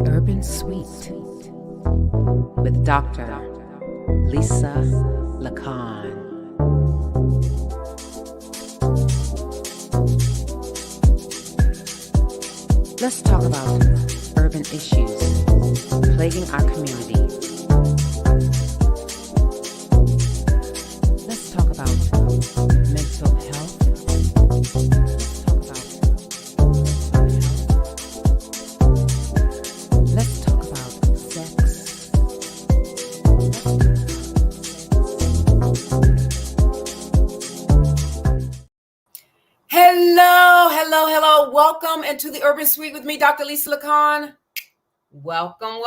Urban Suite with Dr. Lisa LaCon. Let's talk about urban issues plaguing our community. Let's talk about mental health. Let's talk about sex. Hello. Welcome into the Urban Suite with me, Dr. Lisa LaCon. Welcome.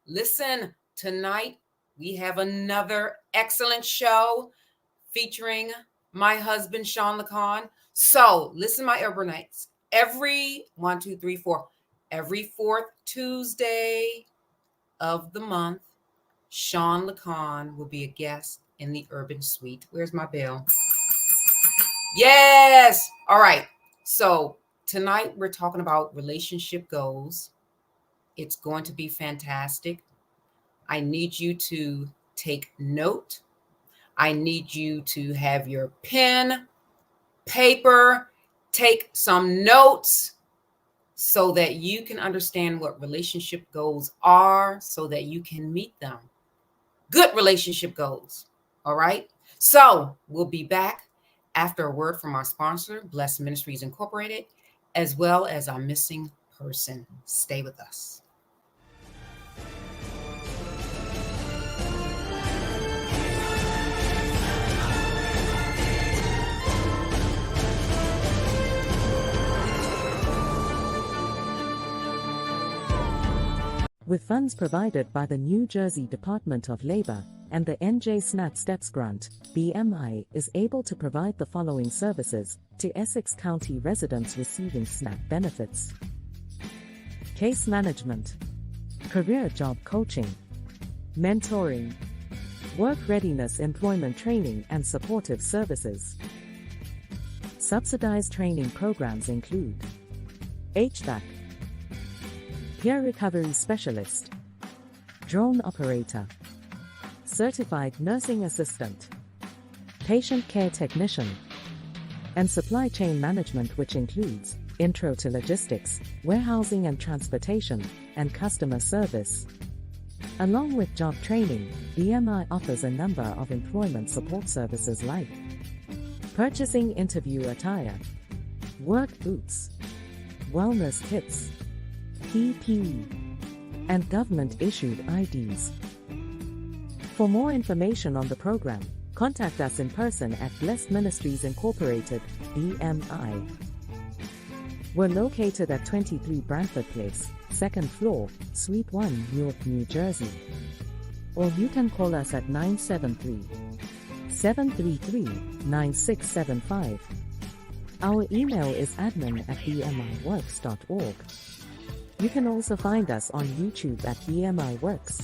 Listen, tonight we have another excellent show featuring my husband, Sean LaCon. So listen, my urbanites, every fourth Tuesday of the month, Sean LaCon will be a guest in the Urban Suite. Where's my bell? Yes. All right. So tonight we're talking about relationship goals. It's going to be fantastic. I need you to take note. I need you to have your pen, paper, take some notes so that you can understand what relationship goals are so that you can meet them. Good relationship goals. All right. So we'll be back after a word from our sponsor, Blessed Ministries Incorporated, as well as our missing person. Stay with us. With funds provided by the New Jersey Department of Labor and the NJ SNAP STEPS grant, BMI is able to provide the following services to Essex County residents receiving SNAP benefits: case management, career job coaching, mentoring, work readiness employment training and supportive services. Subsidized training programs include HVAC, peer recovery specialist, drone operator, certified nursing assistant, patient care technician, and supply chain management, which includes intro to logistics, warehousing and transportation, and customer service. Along with job training, BMI offers a number of employment support services like purchasing interview attire, work boots, wellness kits, PPE, and government-issued IDs. For more information on the program, contact us in person at Blessed Ministries Incorporated, BMI. We're located at 23 Brantford Place, 2nd floor, Suite 1, Newark, New Jersey. Or you can call us at 973-733-9675. Our email is admin@bmiworks.org. You can also find us on YouTube at BMI Works.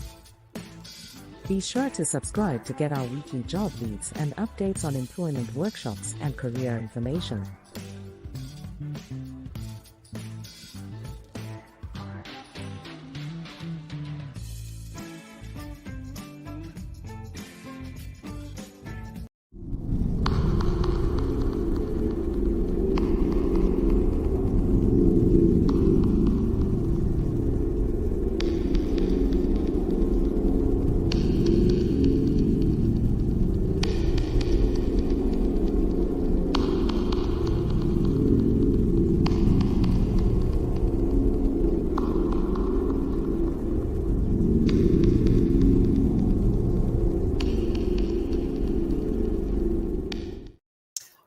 Be sure to subscribe to get our weekly job leads and updates on employment workshops and career information.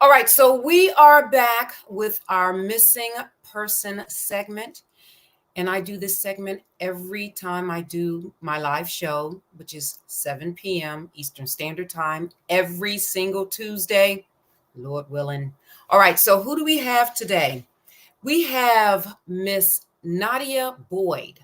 All right, so we are back with our missing person segment. And I do this segment every time I do my live show, which is 7 p.m. Eastern Standard Time, every single Tuesday, Lord willing. All right, so who do we have today? We have Miss Nadia Boyd.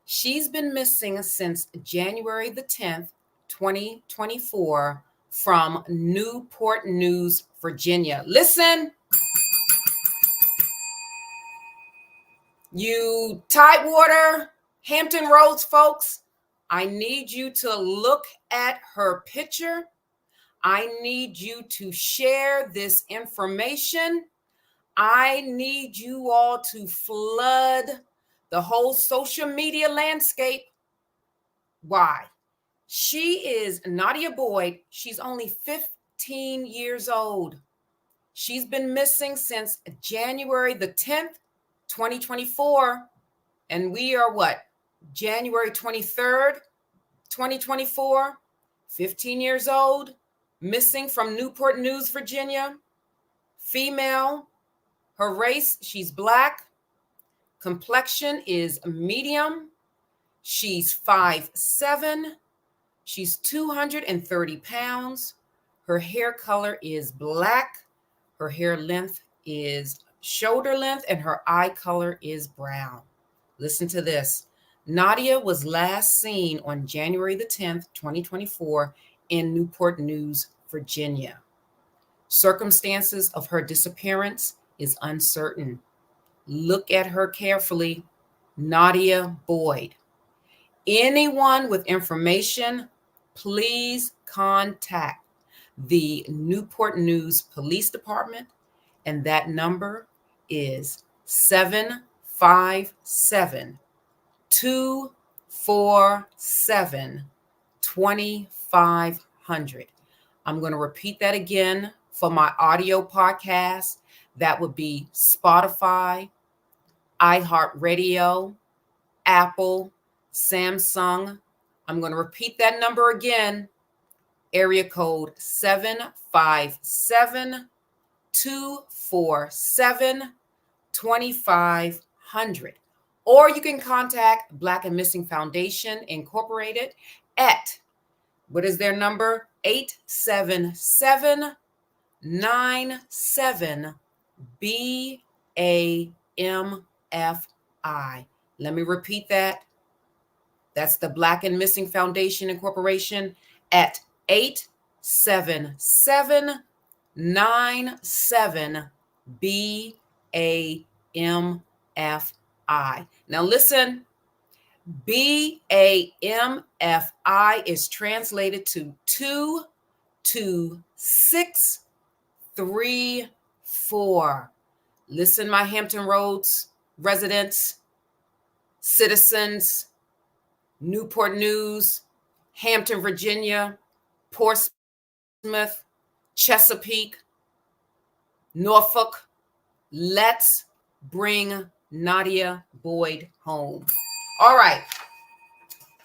She's been missing since January the 10th, 2024, from Newport News, Virginia. Listen. You Tidewater, Hampton Roads folks, I need you to look at her picture. I need you to share this information. I need you all to flood the whole social media landscape. Why? She is Nadia Boyd. She's only 15 years old. She's been missing since January the 10th, 2024. And we are what? January 23rd, 2024. 15 years old, missing from Newport News, Virginia. Female. Her race, she's black. Complexion is medium. She's 5'7". She's 230 pounds. Her hair color is black. Her hair length is shoulder length, and her eye color is brown. Listen to this. Nadia was last seen on January the 10th, 2024 in Newport News, Virginia. Circumstances of her disappearance is uncertain. Look at her carefully. Nadia Boyd. Anyone with information, please contact the Newport News Police Department, and that number is 757 247 2500. I'm going to repeat that again for my audio podcast. That would be Spotify, iHeartRadio, Apple, Samsung. I'm going to repeat that number again. Area code 757 247 2500. Or you can contact Black and Missing Foundation Incorporated at, what is their number? 877-97-BAMFI. Let me repeat that. That's the Black and Missing Foundation Incorporation at 877-97-BAMFI. Now listen, BAMFI is translated to 22634. Listen, my Hampton Roads residents, citizens, Newport News, Hampton, Virginia, Portsmouth, Chesapeake, Norfolk. Let's bring Nadia Boyd home. All right.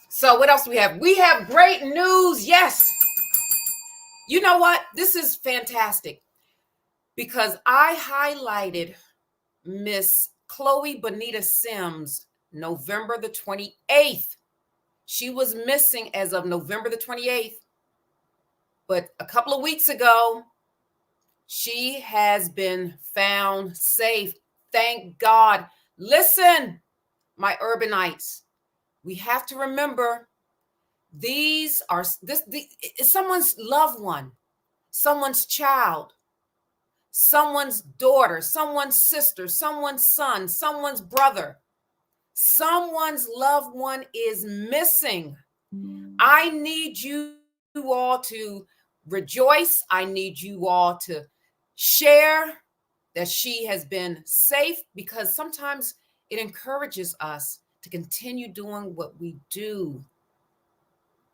So what else do we have? We have great news. Yes. You know what? This is fantastic because I highlighted Miss Chloe Bonita Sims November the 28th. She was missing as of November the 28th. But a couple of weeks ago, she has been found safe. Thank God. Listen, my urbanites, we have to remember these are someone's loved one, someone's child, someone's daughter, someone's sister, someone's son, someone's brother. Someone's loved one is missing. I need you all to rejoice. I need you all to share that she has been safe, because sometimes it encourages us to continue doing what we do.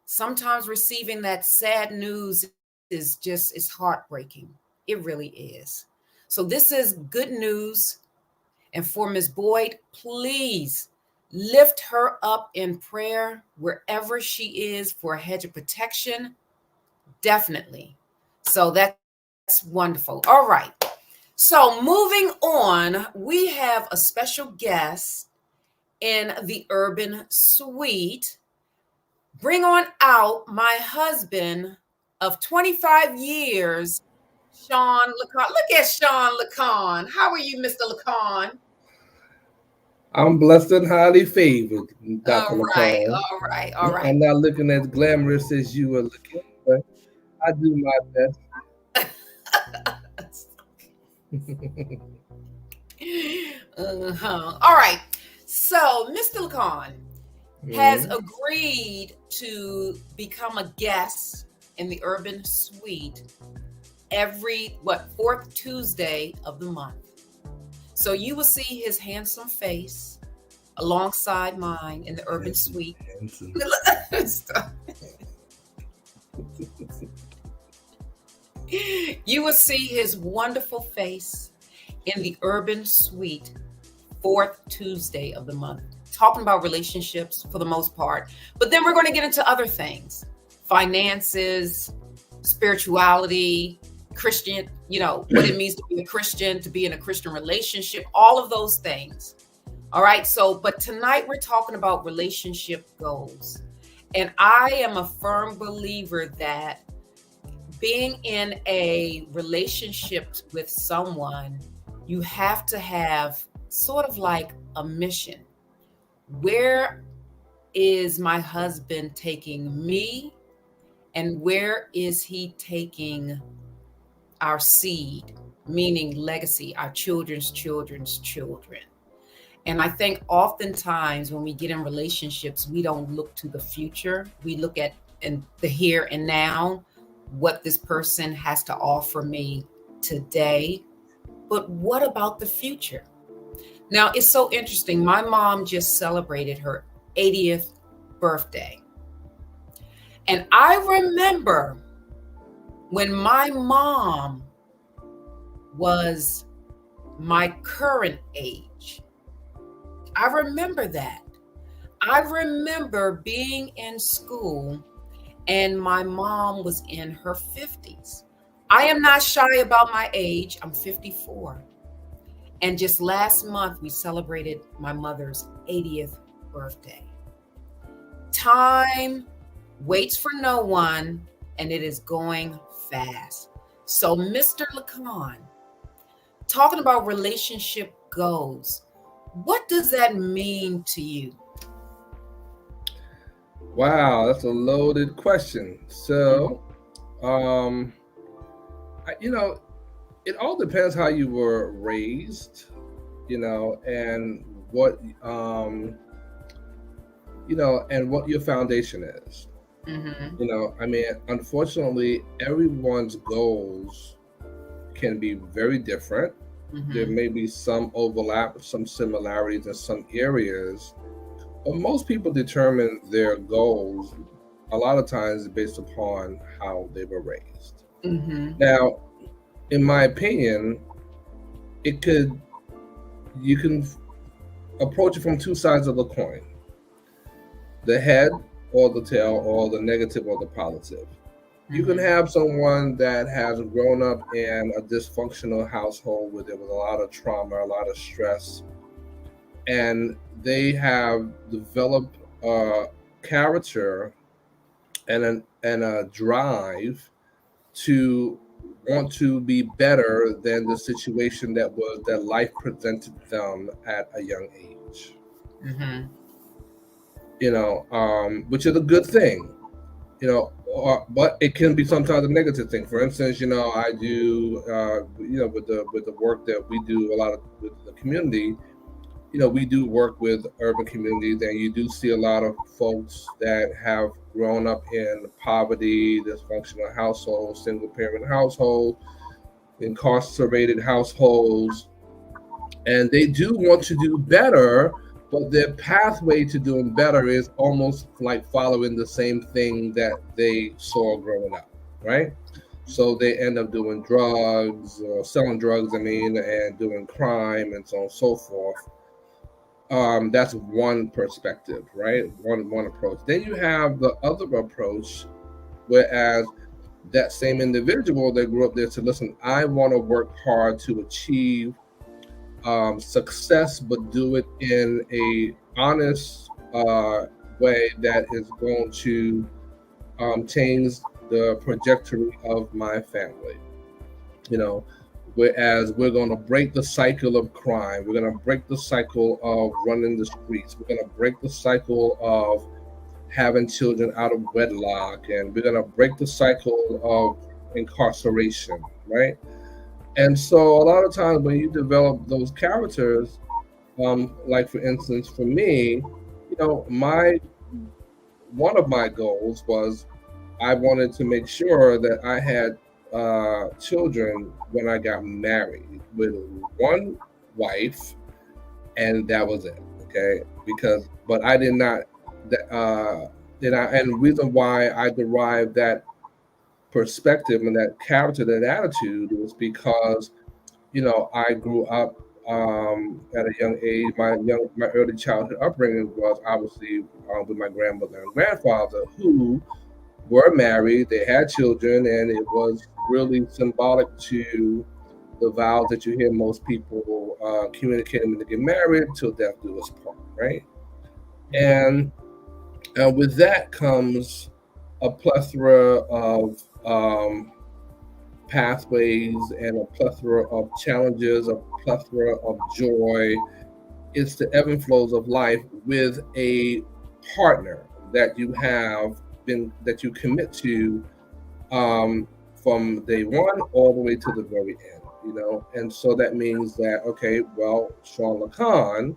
Sometimes receiving that sad news is heartbreaking. It really is. So this is good news. And for Ms. Boyd, please lift her up in prayer wherever she is for a hedge of protection. Definitely. So that's wonderful. All right. So moving on, we have a special guest in the Urban Suite. Bring on out my husband of 25 years, Sean LaCon. Look at Sean LaCon. How are you, Mr. LaCon? I'm blessed and highly favored, Dr. All right, LaCon. all right, all right. I'm not looking as glamorous as you are looking, but I do my best. All right. So, Mr. LaCon has Mhm. agreed to become a guest in the Urban Suite every, fourth Tuesday of the month. So you will see his handsome face alongside mine in the Urban Hanson, Suite. Hanson. You will see his wonderful face in the Urban Suite, fourth Tuesday of the month, talking about relationships for the most part. But then we're going to get into other things: finances, spirituality, Christian, what it means to be a Christian, to be in a Christian relationship, all of those things. All right. So, but tonight we're talking about relationship goals. And I am a firm believer that being in a relationship with someone, you have to have sort of like a mission. Where is my husband taking me? And where is he taking our seed, meaning legacy, our children's children's children? And I think oftentimes when we get in relationships, we don't look to the future. We look at in the here and now, what this person has to offer me today. But what about the future? Now, it's so interesting. My mom just celebrated her 80th birthday. And I remember when my mom was my current age. I remember that. I remember being in school and my mom was in her 50s. I am not shy about my age. I'm 54. And just last month, we celebrated my mother's 80th birthday. Time waits for no one, and it is going fast. So, Mr. LaCon, talking about relationship goals, what does that mean to you? Wow, that's a loaded question. So, um, it all depends how you were raised, and what your foundation is. Mm-hmm. I mean, unfortunately, everyone's goals can be very different. There Mm-hmm. may be some overlap, some similarities in some areas, but most people determine their goals a lot of times based upon how they were raised. Mm-hmm. Now, in my opinion, it could you can approach it from two sides of the coin: the head or the tail, or the negative or the positive. You can Mm-hmm. have someone that has grown up in a dysfunctional household where there was a lot of trauma, a lot of stress, and they have developed a character and a drive to want to be better than the situation that life presented them at a young age. Mm-hmm. Which is a good thing. But it can be sometimes a negative thing. For instance, I do, with the work that we do a lot of with the community. We do work with urban communities, and you do see a lot of folks that have grown up in poverty, dysfunctional households, single parent households, incarcerated households, and they do want to do better, but their pathway to doing better is almost like following the same thing that they saw growing up, right? So they end up doing drugs or selling drugs, and doing crime and so on and so forth. That's one perspective, right? One approach. Then you have the other approach, whereas that same individual that grew up there said, "Listen, I want to work hard to achieve success, but do it in a honest way that is going to change the trajectory of my family." You know, Whereas we're going to break the cycle of crime, we're going to break the cycle of running the streets, we're going to break the cycle of having children out of wedlock, and we're going to break the cycle of incarceration, right? And so a lot of times when you develop those characters, Like for instance, for me, my one of my goals was I wanted to make sure that I had children when I got married with one wife, and that was it. Okay, because but I did not. And the reason why I derived that perspective and that character, that attitude, was because I grew up at a young age. My early childhood upbringing was obviously with my grandmother and grandfather, who were married. They had children, and it was really symbolic to the vows that you hear most people communicating when they get married, till death do us part, right? And with that comes a plethora of pathways and a plethora of challenges, a plethora of joy. It's the ebb and flows of life with a partner that that you commit to from day one all the way to the very end. And so that means that, okay, well, Sean LaCon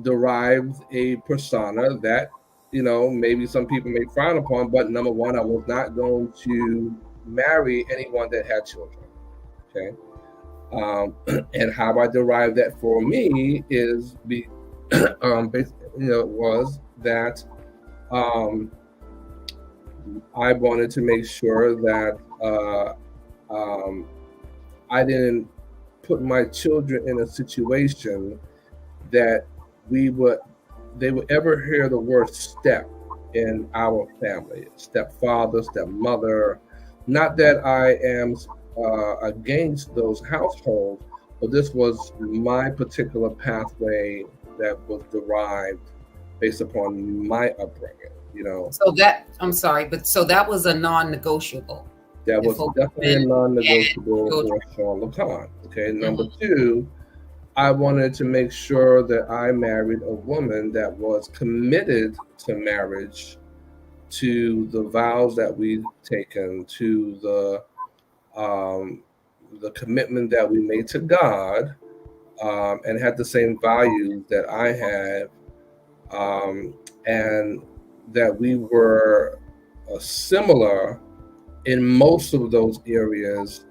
derived a persona that maybe some people may frown upon, but number one, I was not going to marry anyone that had children. Okay. um, and how I derived that for me is was that um, I wanted to make sure that um, I didn't put my children in a situation that we would they would ever hear the word step in our family, stepfather, stepmother. Not that I am against those households, but this was my particular pathway that was derived based upon my upbringing. So that, I'm sorry, but so that was a non-negotiable. That If was both definitely a men and non-negotiable children. for Sean LaCon. Okay, number Mhm. two, I wanted to make sure that I married a woman that was committed to marriage, to the vows that we've taken, to um, the commitment that we made to God, and had the same values that I have, um, and that we were similar in most of those areas,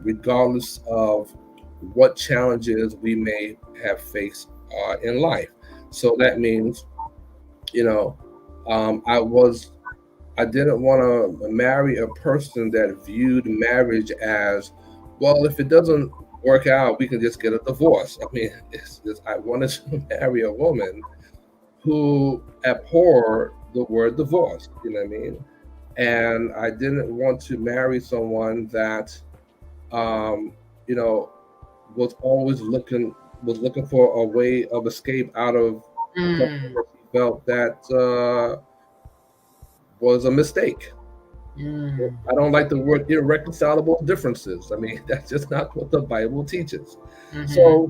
regardless of what challenges we may have faced in life. So that means, you know, um, I was I didn't want to marry a person that viewed marriage as, well, if it doesn't work out, we can just get a divorce. I mean, I wanted to marry a woman who abhorred the word divorce. You know what I mean? And I didn't want to marry someone that, um, you know, was always looking for a way of escape out of something Mm, that she felt that was a mistake. mm, I don't like the word irreconcilable differences. I mean, that's just not what the Bible teaches. mhm, So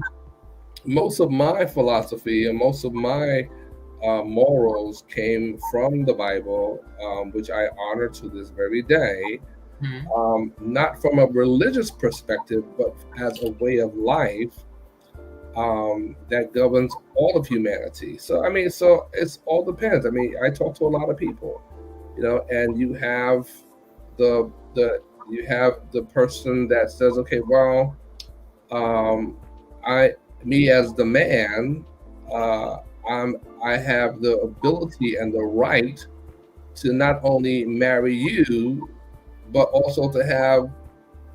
most of my philosophy and most of my morals came from the Bible, which I honor to this very day. mhm. Not from a religious perspective, but as a way of life that governs all of humanity. So I mean, so it's all depends. I mean, I talk to a lot of people, and the you have the person that says, okay, well, um, I me as the man, uh, I have the ability and the right to not only marry you, but also to have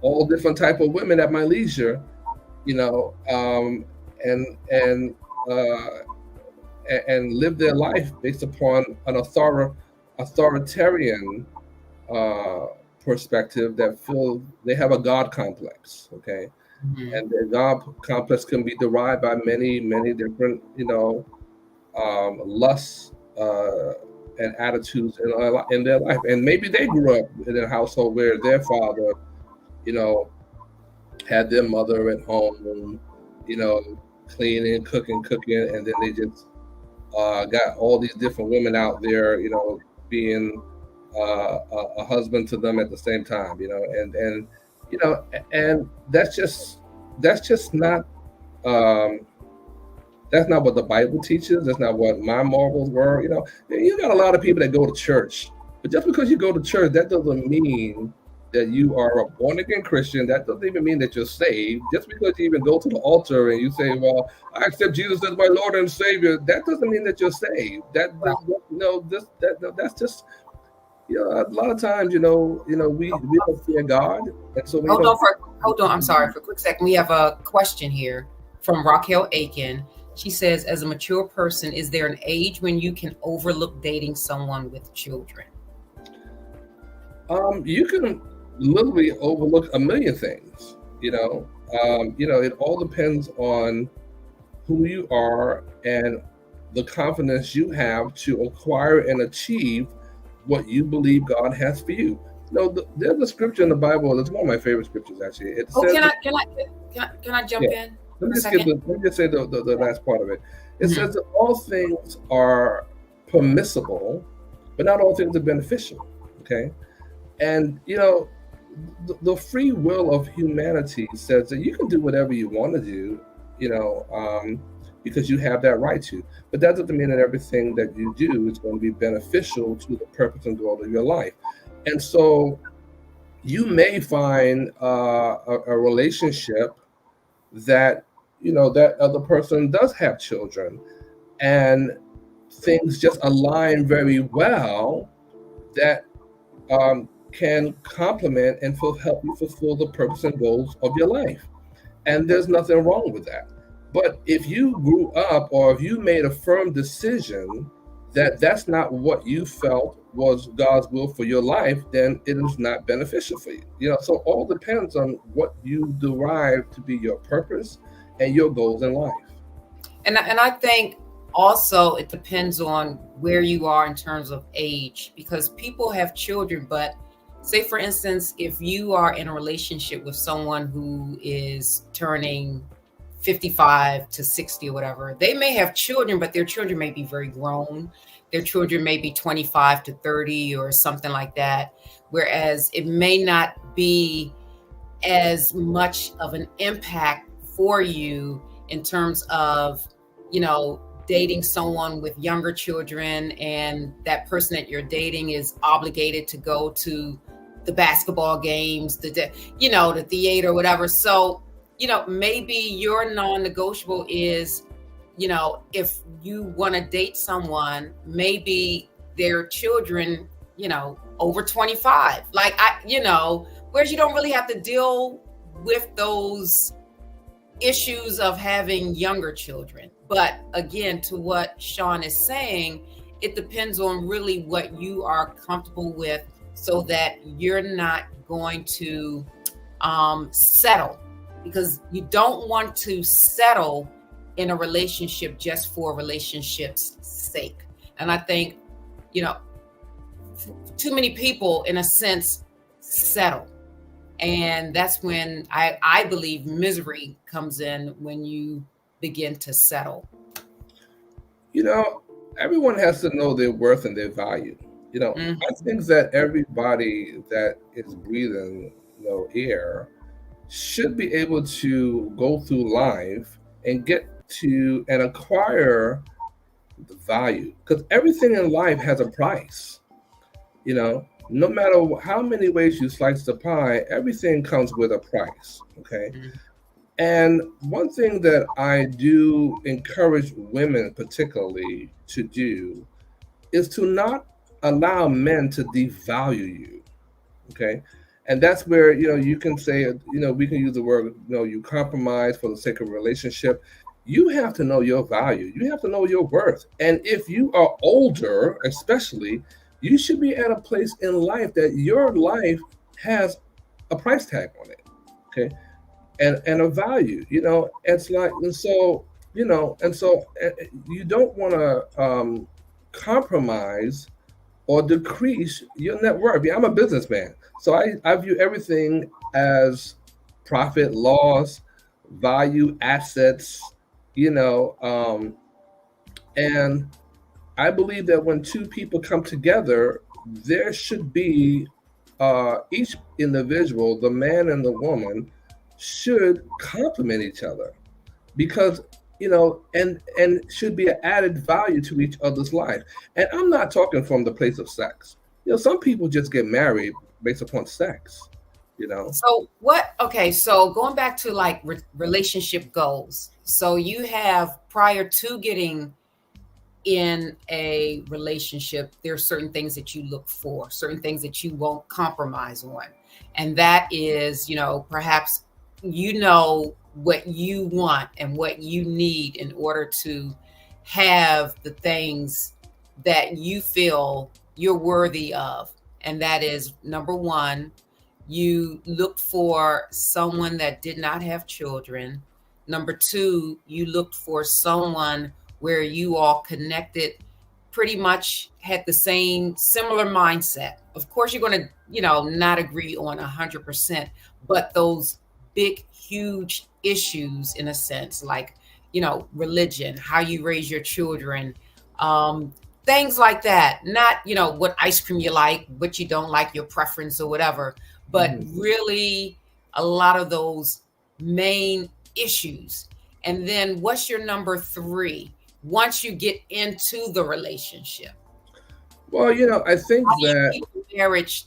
all different type of women at my leisure, you know, and uh, and live their life based upon an authoritarian uh, perspective that feel they have a God complex. Okay, Mhm. and the God complex can be derived by many different lusts and attitudes in their life, and maybe they grew up in a household where their father, you know, had their mother at home, you know, cleaning, cooking, and then they just got all these different women out there, being a husband to them at the same time, and you know, and that's just not. Um, that's not what the Bible teaches. That's not what my morals were. You got a lot of people that go to church, but just because you go to church, that doesn't mean that you are a born again Christian. That doesn't even mean that you're saved. Just because you even go to the altar and you say, "Well, I accept Jesus as my Lord and Savior," that doesn't mean that you're saved. Right. That's just a lot of times, we don't fear God, and so we Hold don't. on hold on. I'm sorry for a quick second. We have a question here from Raquel Aiken. She says, as a mature person, is there an age when you can overlook dating someone with children? You can literally overlook a million things. It all depends on who you are and the confidence you have to acquire and achieve what you believe God has for you. There's a scripture in the Bible. It's one of my favorite scriptures, actually. It Oh, says, can I jump yeah. in Let me for a just get second? let me just say the last part of it. It Mhm. says that all things are permissible, but not all things are beneficial. Okay, and the free will of humanity says that you can do whatever you want to do, you know, um, because you have that right to. But that doesn't mean that everything that you do is going to be beneficial to the purpose and goal of your life. And so you may find a relationship that that other person does have children, and things just align very well, that can complement and help you fulfill the purpose and goals of your life. And there's nothing wrong with that. But if you grew up, or if you made a firm decision that that's not what you felt was God's will for your life, then it is not beneficial for you. So all depends on what you derive to be your purpose and your goals in life. And I think also it depends on where you are in terms of age, because people have children, but say for instance, if you are in a relationship with someone who is turning 55 to 60 or whatever, they may have children, but their children may be very grown. Their children may be 25 to 30 or something like that. Whereas it may not be as much of an impact for you in terms of, you know, dating someone with younger children, and that person that you're dating is obligated to go to the basketball games, the theater, whatever. So, maybe your non-negotiable is, if you want to date someone, maybe their children, over 25. Whereas you don't really have to deal with those issues of having younger children. But again, to what Sean is saying, it depends on really what you are comfortable with, so that you're not going to settle, because you don't want to settle in a relationship just for relationship's sake. And I think, you know, too many people, in a sense, settle. And that's when I believe misery comes in, when you begin to settle. You know, Everyone has to know their worth and their value. I Mhm. think that everybody that is breathing, air, should be able to go through life and get to and acquire the value, because everything in life has a price. No matter how many ways you slice the pie, everything comes with a price. Okay. Mhm. And one thing that I do encourage women particularly to do is to not allow men to devalue you. Okay. And that's where, you can say, we can use the word, you compromise for the sake of a relationship. You have to know your value. You have to know your worth. And if you are older, especially, you should be at a place in life that your life has a price tag on it. Okay. And a value. It's like, you don't want to compromise or decrease your net worth. Yeah, I'm a businessman, so I view everything as profit, loss, value, assets, you know, um, and I believe that when two people come together, there should be each individual, the man and the woman, should complement each other. because and should be an added value to each other's life. And I'm not talking from the place of sex. Some people just get married based upon sex. You know. So what? Okay, so going back to like relationship goals. So you have prior to getting in a relationship, there are certain things that you look for, certain things that you won't compromise on. And that is, perhaps what you want and what you need in order to have the things that you feel you're worthy of. And that is number one, you look for someone that did not have children. Number two, you looked for someone where you all connected, pretty much had the same similar mindset. Of course, you're going to, not agree on 100%, but those big, huge issues, in a sense, like, religion, how you raise your children, um, things like that. Not, what ice cream you like, what you don't like, your preference or whatever, but Mhm. really a lot of those main issues. And then what's your number three once you get into the relationship? Well, I think How do you that keep the marriage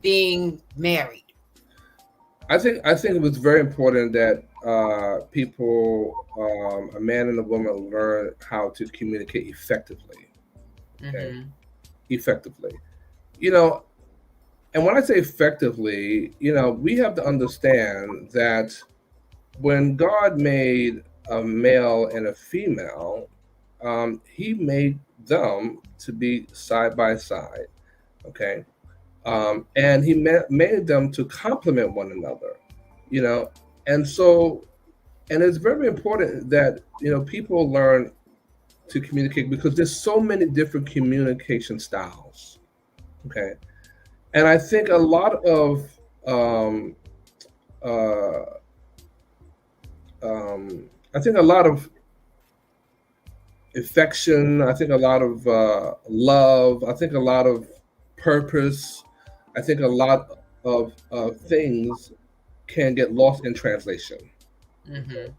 being married? I think it was very important that people, a man and a woman, learn how to communicate effectively. Okay, Mm-hmm. effectively. You know, and when I say effectively, we have to understand that when God made a male and a female, He made them to be side by side. Okay, and He made them to complement one another. You know, and so and it's very important that people learn to communicate because there's so many different communication styles. Okay, and I think a lot of um, uh, I think a lot of affection. I think a lot of love. I think a lot of purpose. I think a lot of things can get lost in translation. Mm-hmm.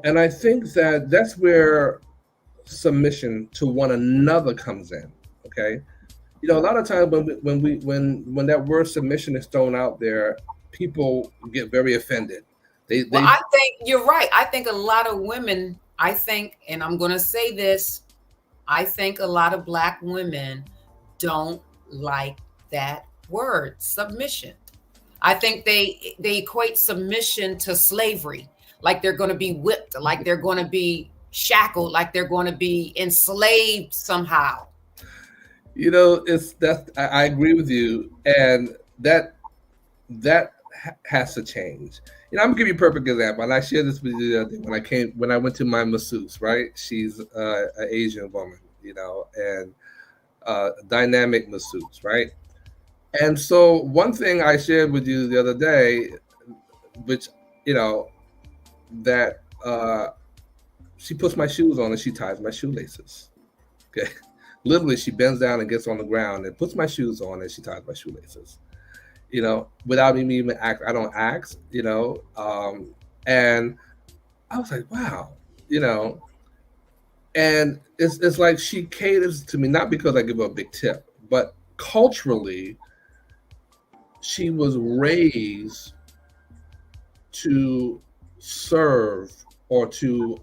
And I think that that's where submission to one another comes in. Okay, a lot of times when that word submission is thrown out there, people get very offended. Well, They I think you're right. I think a lot of women, and I'm going to say this, I think a lot of Black women don't like that word, submission. I think they equate submission to slavery, like they're going to be whipped, like they're going to be shackled, like they're going to be enslaved somehow. it's that I agree with you, and that has to change. I'm gonna give you a perfect example, and I shared this with you the other day when I went to my masseuse. Right, she's an Asian woman, and dynamic masseuse, right? And so one thing I shared with you the other day, which you know that she puts my shoes on and she ties my shoelaces. Okay, literally she bends down and gets on the ground and puts my shoes on and she ties my shoelaces. Without me even ask, I don't ask. And I was like, wow, you know, and it's like she caters to me not because I give her a big tip, but culturally she was raised to serve or to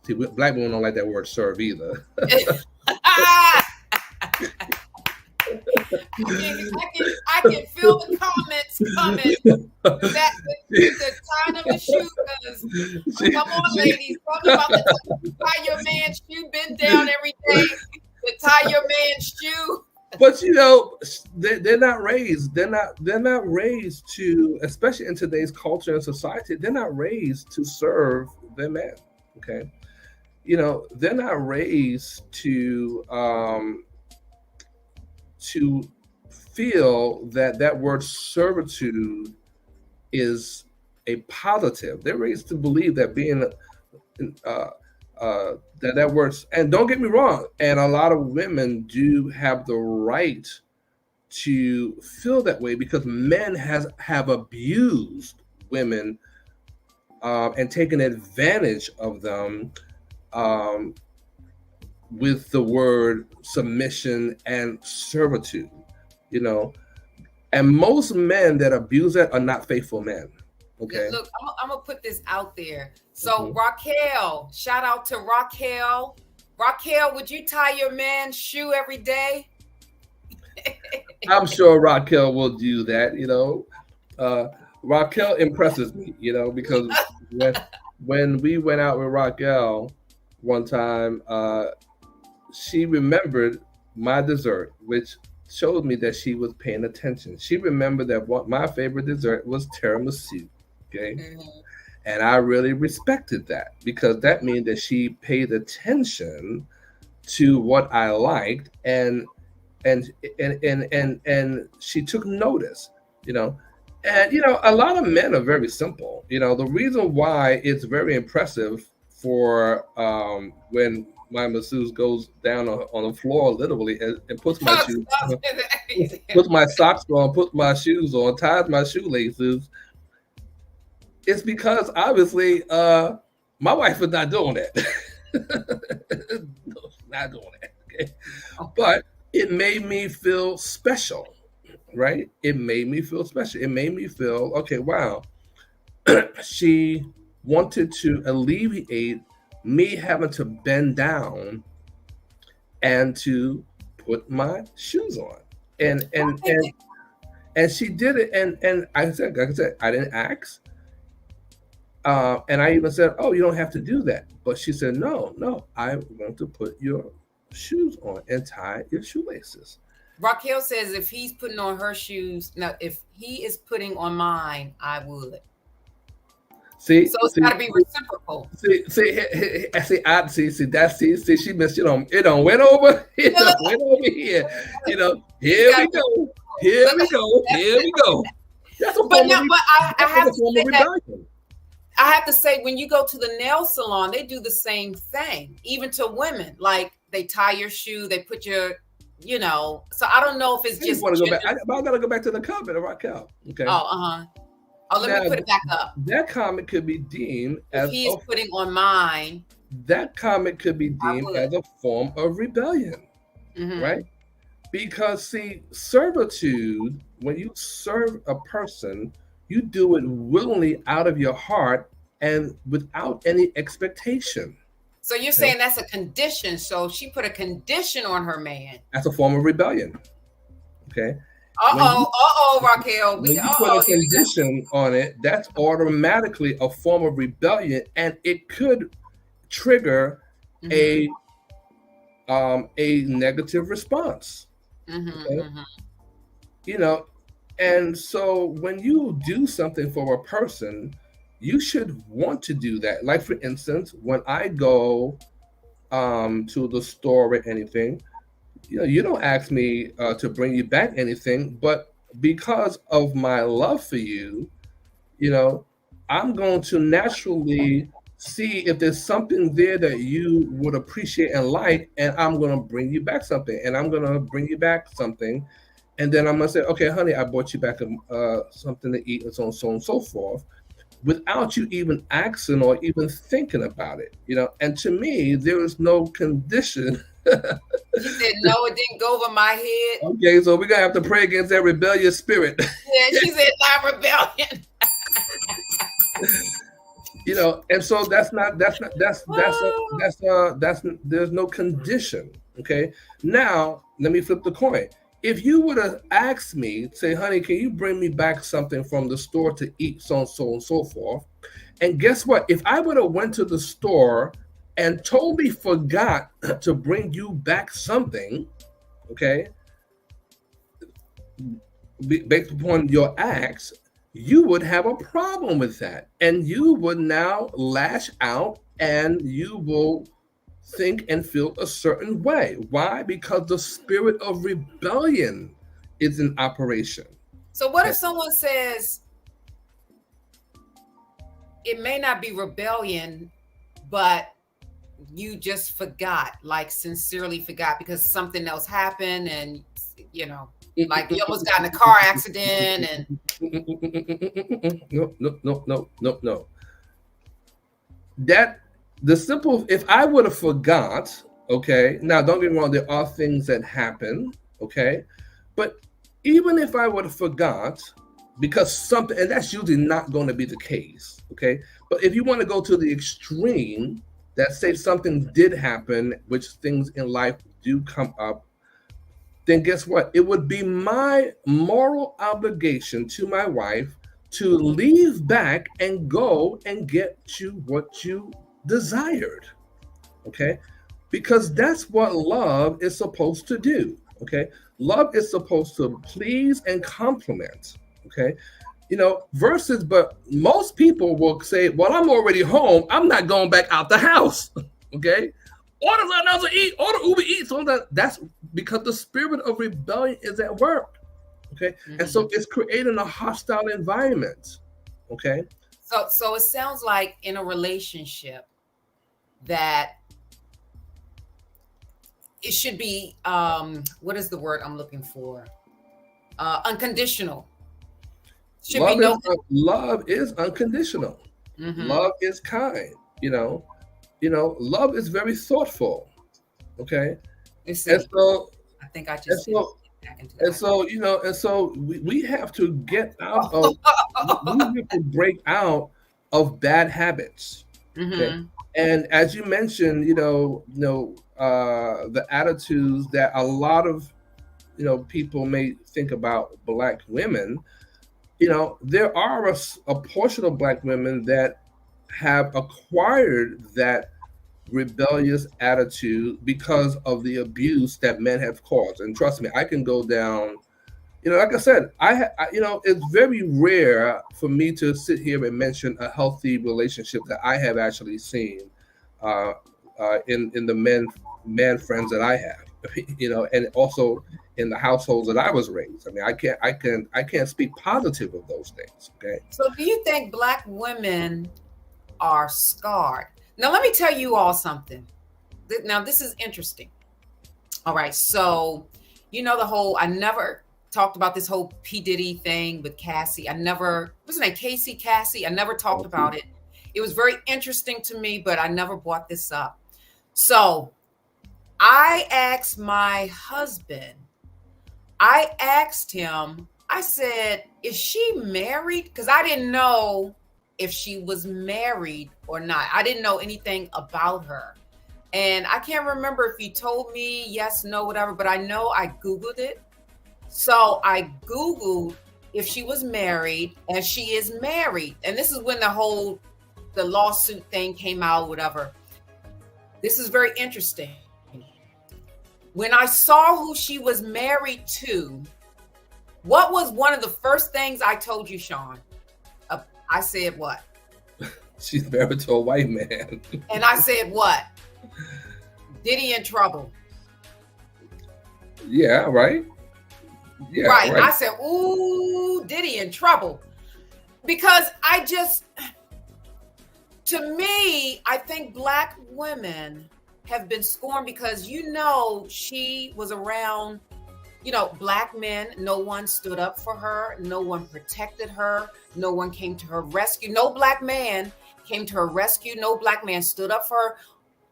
see black women don't like that word serve either. I can feel the comments coming. That the tying of the shoe, because she, come on, she, ladies, talk about the tie your man's shoe, bend down every day to tie your man's shoe. but they're not raised. They're not raised to, especially in today's culture and society. They're not raised to serve their men. Okay, they're not raised to feel that word servitude is a positive. They're raised to believe that being uh, that works. And don't get me wrong, and a lot of women do have the right to feel that way because men have abused women and taking advantage of them, um, with the word submission and servitude, you know. And most men that abuse that are not faithful men. Okay. Look, I'm gonna put this out there. So Hmm. Raquel, shout out to Raquel. Raquel, would you tie your man's shoe every day? I'm sure Raquel will do that. Uh, Raquel impresses me. Because when when we went out with Raquel one time, she remembered my dessert, which showed me that she was paying attention. She remembered that what my favorite dessert was tiramisu. Okay. Mhm. And I really respected that because that means that she paid attention to what I liked, and and she took notice, you know. And a lot of men are very simple. The reason why it's very impressive for when my masseuse goes down on the floor literally and puts my shoes puts my socks on, puts my shoes on, ties my shoelaces, it's because obviously my wife is not doing that. No, she's not doing that. Okay. Okay. But it made me feel special, right? It made me feel special. It made me feel, okay, wow. She wanted to alleviate me having to bend down and to put my shoes on. And Well, and and and she did it, and like I said, I didn't ask. And I even said, "Oh, you don't have to do that." But she said, "No, no, I want to put your shoes on and tie your shoelaces." Raquel says if he's putting on her shoes, now if he is putting on mine, I would. See, So it's see, got to be reciprocal. see. See. She missed. It don't went over. It Yeah, don't look, went over here. it's Here got we to be go. reciprocal. Here Look, we go. Here we go. That's a but form of now, but I that's have a to form say of that rebellion. I have to say when you go to the nail salon, they do the same thing, even to women. Like they tie your shoe, they put your, So I don't know if it's I just just want to go back. gender. But I got to go back to the comment of Raquel. Okay. Oh, uh-huh. Oh, let me Now put it back up. that comment could be deemed If as he is putting on mine, I would. a form of rebellion, right? Mm-hmm. Because see, servitude, when you serve a person, you do it willingly out of your heart and without any expectation. So you're Okay? saying that's a condition. So she put a condition on her man. That's a form of rebellion. Okay. When you Raquel. when you put a Here we condition on it, that's automatically a form of rebellion, and it could trigger go. Mm-hmm. a a negative response. Mm-hmm. Okay. Mm-hmm. You know, and so when you do something for a person, you should want to do that. Like for instance, when I go to the store or anything, you don't ask me to bring you back anything, but because of my love for you, you know, I'm going to naturally see if there's something there that you would appreciate and like, and I'm going to bring you back something, and I'm going to bring you back something, and then I'm going to say, okay, honey, I bought you back something to eat, and so on and so forth, without you even asking or even thinking about it, And to me, there is no condition. She said, no, it didn't go over my head. Okay, so we're gonna have to pray against that rebellious spirit. Yeah, she said, not rebellion. And so that's there's no condition. Okay, now let me flip the coin. If you would have asked me, say, honey, can you bring me back something from the store to eat, so and so forth, and guess what? If I would have went to the store and totally forgot to bring you back something, okay, based upon your acts, you would have a problem with that. And you would now lash out and you will think and feel a certain way. Why? Because the spirit of rebellion is in operation. So what if someone says, it may not be rebellion, but you just forgot, like sincerely forgot because something else happened and, like you almost got in a car accident and No. that the simple, if I would have forgot, okay, now don't get me wrong, there are things that happen, okay, but even if I would have forgot, because something, and that's usually not going to be the case, okay, but if you want to go to the extreme, that say something did happen, which things in life do come up, then guess what? It would be my moral obligation to my wife to leave back and go and get you what you desired. Okay. Because that's what love is supposed to do. Okay. Love is supposed to please and compliment. Okay. Versus, but most people will say, well, I'm already home. I'm not going back out the house. Okay. Order something else to eat, order Uber Eats. So that's because the spirit of rebellion is at work. Okay. And so it's creating a hostile environment. Okay. So it sounds like in a relationship that it should be what is the word I'm looking for? Unconditional. Should be no. Love is unconditional. Love is kind. Love is very thoughtful. Okay. And so I think I just and so back into and that. so and so we have to get out of we have to break out of bad habits. Okay. And as you mentioned, the attitudes that a lot of people may think about Black women. There are a portion of Black women that have acquired that rebellious attitude because of the abuse that men have caused. And trust me, I can go down. Like I said, it's very rare for me to sit here and mention a healthy relationship that I have actually seen uh, in the man friends that I have. And also in the households that I was raised. I mean, I can't speak positive of those things. Okay. So do you think Black women are scarred? Now, let me tell you all something. Now, this is interesting. All right. So, I never talked about this whole P. Diddy thing with Cassie. Wasn't it Cassie? I never talked about it. It was very interesting to me, but I never brought this up. So I asked my husband, I said, is she married? Because I didn't know if she was married or not. I didn't know anything about her. And I can't remember if he told me yes, no, whatever, but I know I Googled it. So I Googled if she was married, and she is married. And this is when the lawsuit thing came out, whatever. This is very interesting. When I saw who she was married to, what was one of the first things I told you, Sean? I said what? She's married to a white man. And I said what? Diddy in trouble. Yeah, right? Yeah, right. I said, ooh, Diddy in trouble. Because to me, I think Black women have been scorned because, she was around, Black men. No one stood up for her. No one protected her. No one came to her rescue. No Black man came to her rescue. No Black man stood up for her.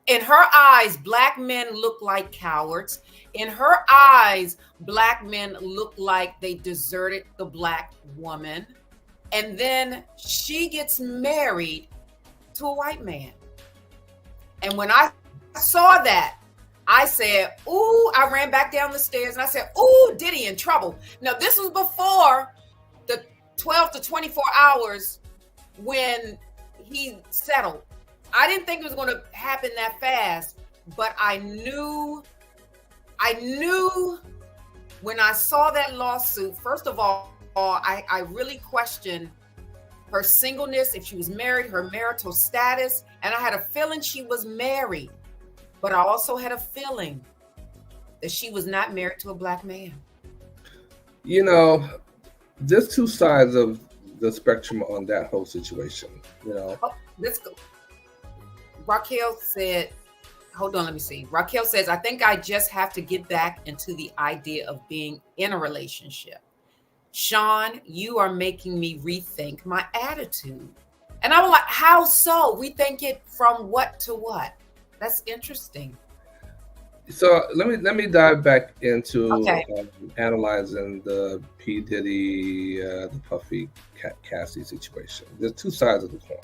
In her eyes, Black men look like cowards. In her eyes, Black men look like they deserted the Black woman. And then she gets married to a white man. And when I saw that, I said, ooh, I ran back down the stairs and I said, ooh, Diddy in trouble. Now, this was before the 12 to 24 hours when he settled. I didn't think it was going to happen that fast, but I knew when I saw that lawsuit, first of all, I really questioned her singleness, if she was married, her marital status. And I had a feeling she was married, but I also had a feeling that she was not married to a Black man. There's two sides of the spectrum on that whole situation. Let's go. Raquel said, hold on, let me see. Raquel says, I think I just have to get back into the idea of being in a relationship. Sean, you are making me rethink my attitude. And I was like, how so? We think it from what to what? That's interesting. So let me dive back into Okay. analyzing the P Diddy, the Puffy Cassie situation. There's two sides of the coin.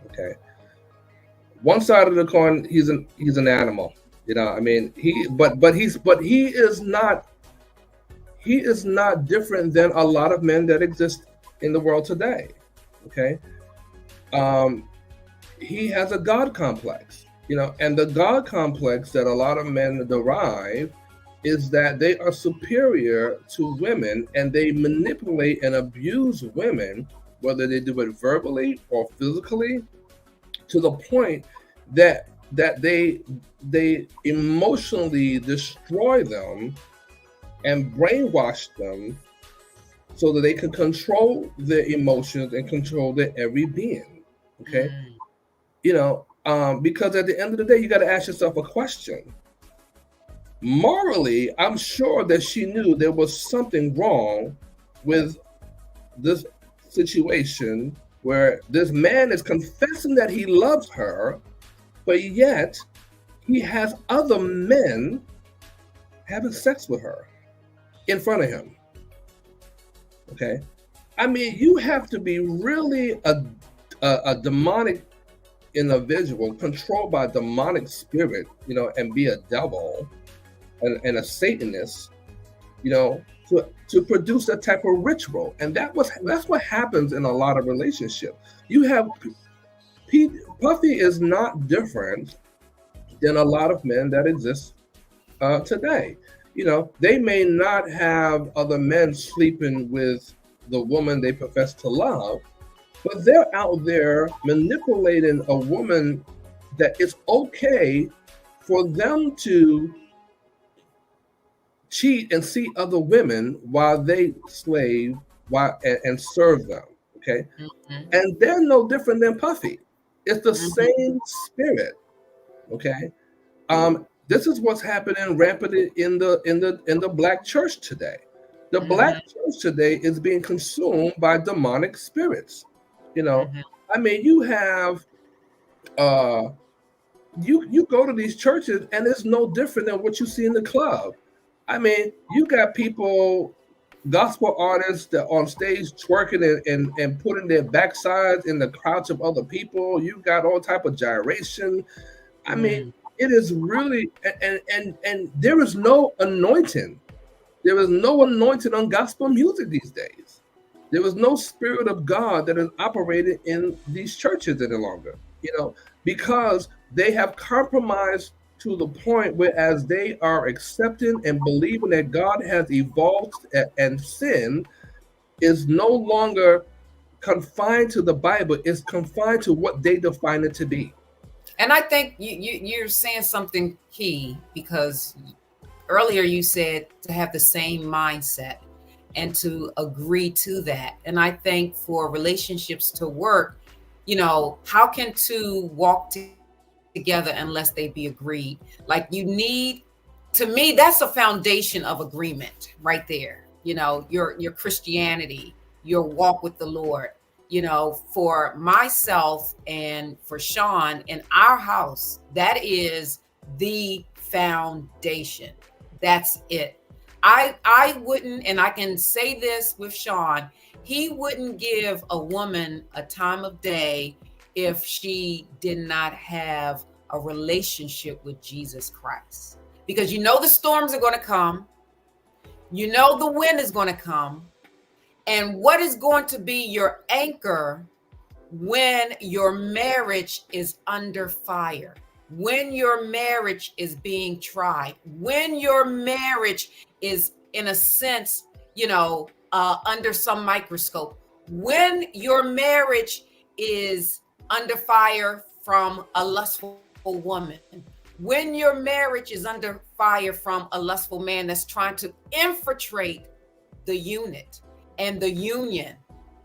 Okay, one side of the coin, he's an animal. You know, I mean, he is not different than a lot of men that exist in the world today. Okay, um, he has a God complex, you know, and the God complex that a lot of men derive is that they are superior to women and they manipulate and abuse women, whether they do it verbally or physically, to the point that they emotionally destroy them and brainwash them so that they can control their emotions and control their every being. Okay, Mm, because at the end of the day, you got to ask yourself a question. Morally, I'm sure that she knew there was something wrong with this situation where this man is confessing that he loves her, but yet he has other men having sex with her in front of him. Okay. I mean, you have to be really a demonic individual controlled by a demonic spirit, and be a devil and a Satanist, to produce that type of ritual. And that's what happens in a lot of relationships. You have Puffy is not different than a lot of men that exist today. They may not have other men sleeping with the woman they profess to love, but they're out there manipulating a woman that it's okay for them to cheat and see other women while they slave and serve them. Okay. mhm, And they're no different than Puffy. It's the mhm, same spirit. Okay. This is what's happening rampant in the black church today. The black mhm, church today is being consumed by demonic spirits. You know, mhm, I mean, you have uh you go to these churches and it's no different than what you see in the club. I mean, you got people, gospel artists that on stage twerking and putting their backsides in the crowds of other people. You got all type of gyration. I mean, mm. it is really and there is no anointing. There is no anointing on gospel music these days. There is no spirit of God that is operating in these churches any longer, because they have compromised to the point where as they are accepting and believing that God has evolved and sin is no longer confined to the Bible, it's confined to what they define it to be. And I think you're saying something key because earlier you said to have the same mindset and to agree to that. And I think for relationships to work, how can two walk together unless they be agreed? Like you need, to me, that's a foundation of agreement right there. Your Christianity, your walk with the Lord. For myself and for Sean in our house, that is the foundation. That's it. I wouldn't, and I can say this with Sean, he wouldn't give a woman a time of day if she did not have a relationship with Jesus Christ. Because the storms are going to come, the wind is going to come, and what is going to be your anchor when your marriage is under fire, when your marriage is being tried, when your marriage is, in a sense, under some microscope, when your marriage is under fire from a lustful woman, when your marriage is under fire from a lustful man that's trying to infiltrate the unit and the union.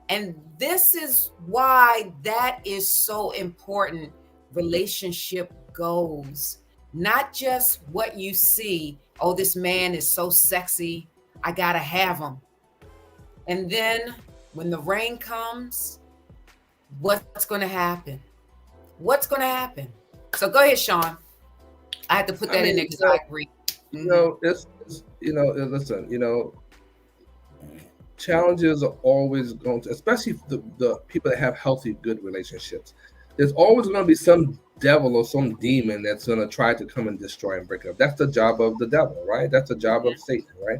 And this is why that is so important. Relationship goals, not just what you see. Oh, this man is so sexy. I got to have him. And then when the rain comes, What's going to happen? What's going to happen? So go ahead, Sean. I had to put I that in there mean, because I agree. Hmm. it's listen, challenges are always going to, especially the people that have healthy, good relationships. There's always going to be some devil or some demon that's going to try to come and destroy and break it up. That's the job of the devil, right? That's the job of Satan, right?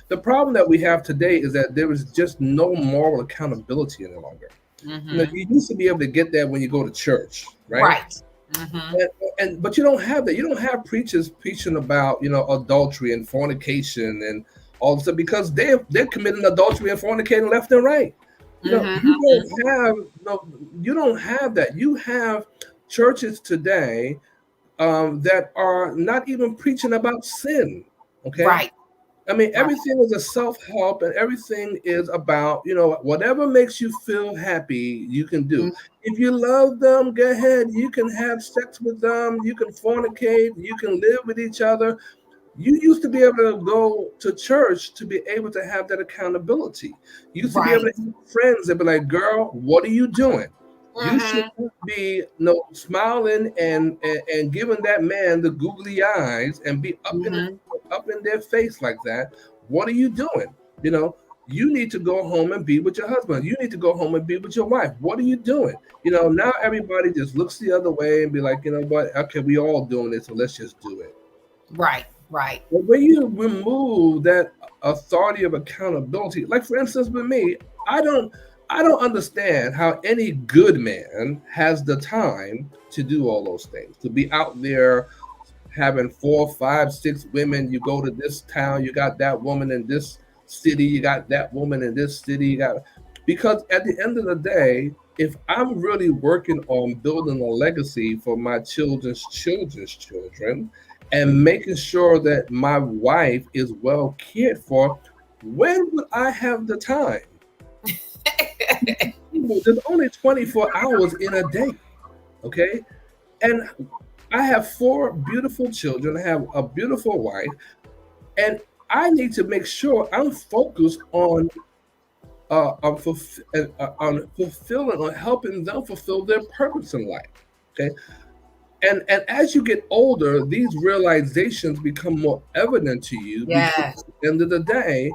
The problem that we have today is that there is just no moral accountability any longer. Hmm. You used to be able to get that when you go to church, right? Right. Hmm. And but you don't have that. You don't have preachers preaching about adultery and fornication and all this stuff because they're committing adultery and fornicating left and right. You Hmm. don't have no, you don't have that. You have churches today that are not even preaching about sin. Okay, Right. I mean, Right. everything is a self help, and everything is about, whatever makes you feel happy, you can do. Mm. If you love them, go ahead. You can have sex with them. You can fornicate. You can live with each other. You used to be able to go to church to be able to have that accountability. You used to be able Right. to have friends that be like, "Girl, what are you doing? You should Hmm. not be smiling and giving that man the googly eyes and be Hmm. up in their face like that. What are you doing? You know, you need to go home and be with your husband. You need to go home and be with your wife. What are you doing? Now everybody just looks the other way and be like, you know what? Okay, we all doing it, so let's just do it. Right. Right. But when you remove that authority of accountability, like for instance with me, I don't I don't understand how any good man has the time to do all those things, to be out there having four, five, six women. You go to this town, you got that woman in this city, you got that woman in this city, because at the end of the day, if I'm really working on building a legacy for my children's children's children and making sure that my wife is well cared for, when would I have the time? There's only 24 hours in a day, okay? And I have four beautiful children, I have a beautiful wife, and I need to make sure I'm focused on fulfilling, on helping them fulfill their purpose in life. Okay, and as you get older, these realizations become more evident to you because Yes. at the end of the day,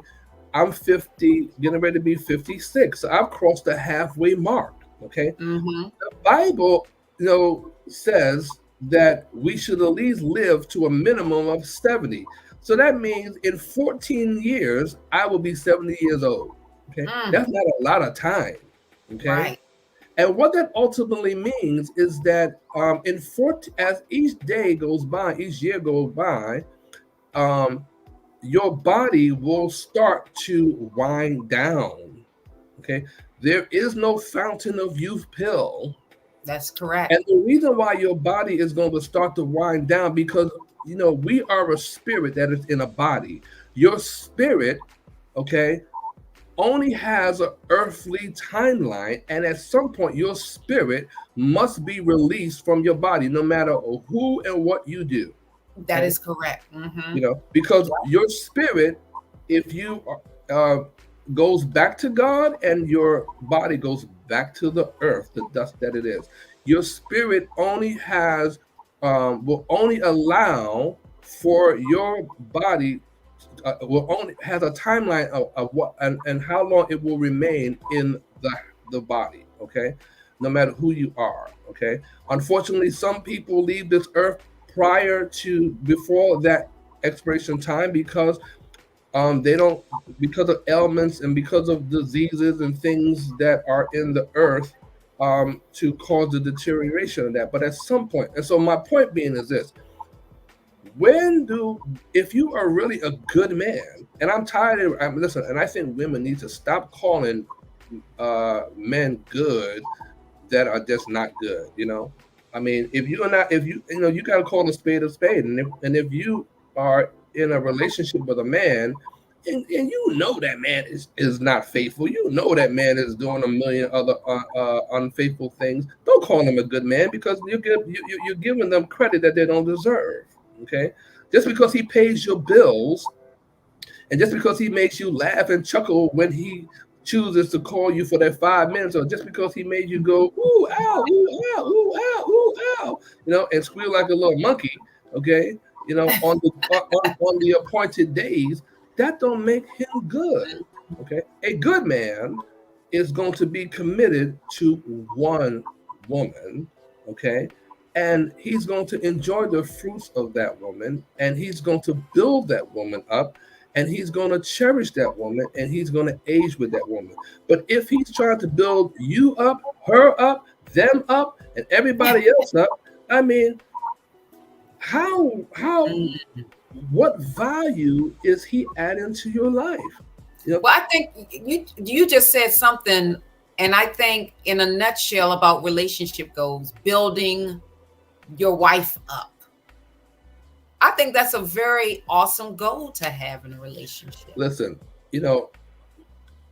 I'm 50, getting ready to be 56. So I've crossed the halfway mark. Okay, Hmm. the Bible, says that we should at least live to a minimum of 70. So that means in 14 years, I will be 70 years old. Okay. Mm. That's not a lot of time. Okay. Right. And what that ultimately means is that as each day goes by, each year goes by, um, your body will start to wind down. Okay. There is no fountain of youth pill. That's correct. And the reason why your body is going to start to wind down because we are a spirit that is in a body. Your spirit, okay, only has an earthly timeline, and at some point, your spirit must be released from your body, no matter who and what you do. That Okay, is correct. Hmm. because your spirit, if you uh, goes back to God and your body goes back to the earth, the dust that it is. Your spirit will only allow for your body will only has a timeline of what and how long it will remain in the body. Okay, no matter who you are. Okay, unfortunately, some people leave this earth before that expiration time because they don't because of ailments and because of diseases and things that are in the earth to cause the deterioration of that. But at some point, and so my point being is this: if you are really a good man, and I'm tired of listen, and I think women need to stop calling men good that are just not good. I mean, if you're not, if you got to call a spade, and if you are in a relationship with a man, and that man is not faithful, that man is doing a million other unfaithful things. Don't call him a good man because you're giving them credit that they don't deserve. Okay, just because he pays your bills and just because he makes you laugh and chuckle when he chooses to call you for that 5 minutes, or just because he made you go ooh ow ooh ow ooh ow ooh ow, and squeal like a little monkey, okay, on the appointed days, that don't make him good. Okay, a good man is going to be committed to one woman, okay, and he's going to enjoy the fruits of that woman, and he's going to build that woman up, and he's going to cherish that woman, and he's going to age with that woman. But if he's trying to build you up, her up, them up, and everybody else up, I mean, how Mm. what value is he adding to your life? Well, I think you just said something, and I think in a nutshell about relationship goals, building your wife up. I think that's a very awesome goal to have in a relationship. Listen, you know,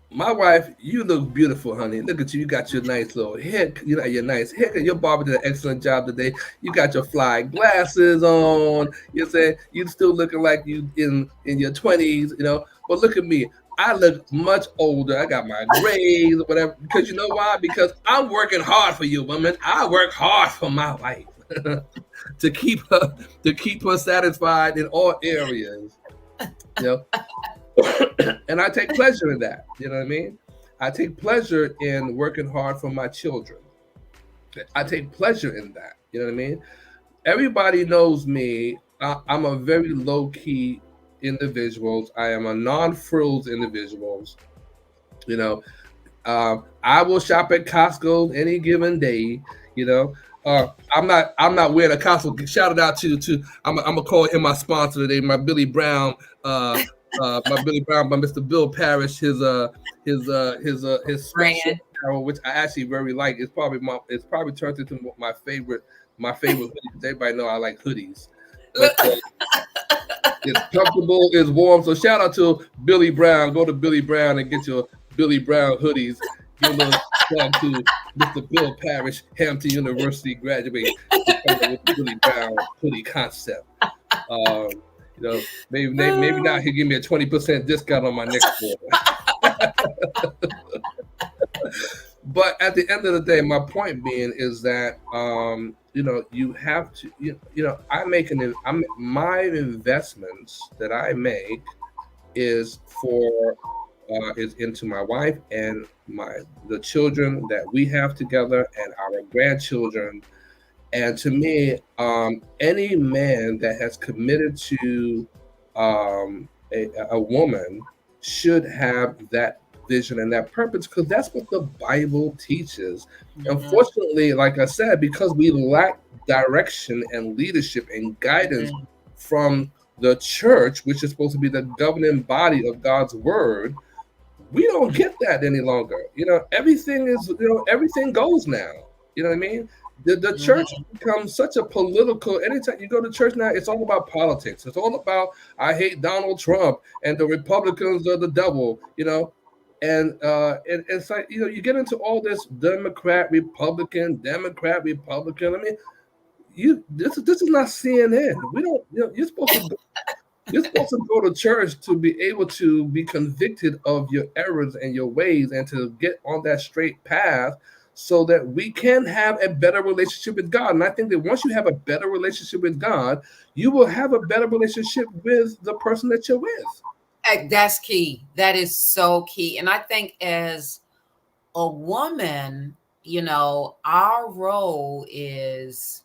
my wife, you look beautiful, honey. Look at you. You got your nice little hair. Your nice hair. Your barber did an excellent job today. You got your fly glasses on. You say you still looking like you in your 20s. But look at me. I look much older. I got my grays or whatever. Because you know why? Because I'm working hard for you, woman. I work hard for my wife to keep her satisfied in all areas. You know, and I take pleasure in that. You know what I mean? I take pleasure in working hard for my children. I take pleasure in that. You know what I mean? Everybody knows me. I'm a very low key individual. I am a non-frills individual. You know, I will shop at Costco any given day. You know, I'm not wearing a Costco. Shout it out to I'm gonna call him my sponsor today. My Billy Brown. My Billy Brown by Mr. Bill Parrish. His sweatshirt, Brand. which I actually very like. It's probably turned into my favorite hoodie. 'Cause everybody know I like hoodies, but it's comfortable, it's warm. So shout out to Billy Brown. Go to Billy Brown and get your Billy Brown hoodies. Give a little shout to Mr. Bill Parrish, Hampton University graduate, with the Billy Brown hoodie concept. Um, maybe now he'll give me a 20% discount on my next order. But at the end of the day, my point being is that you have to my investments that I make is is into my wife and the children that we have together and our grandchildren. And to me, any man that has committed to a woman should have that vision and that purpose, because that's what the Bible teaches. Mhm. Unfortunately, like I said, because we lack direction and leadership and guidance Mhm. from the church, which is supposed to be the governing body of God's word, we don't get that any longer. Everything goes now. You know what I mean? The church Mhm. becomes such a political. Anytime you go to church now, it's all about politics. It's all about I hate Donald Trump and the Republicans are the devil. And it's like you get into all this Democrat Republican Democrat Republican. I mean, this is not CNN. We don't. You're supposed to go to church to be able to be convicted of your errors and your ways and to get on that straight path so that we can have a better relationship with God. And I think that once you have a better relationship with God, you will have a better relationship with the person that you're with. That's key. That is so key. And I think as a woman, our role is,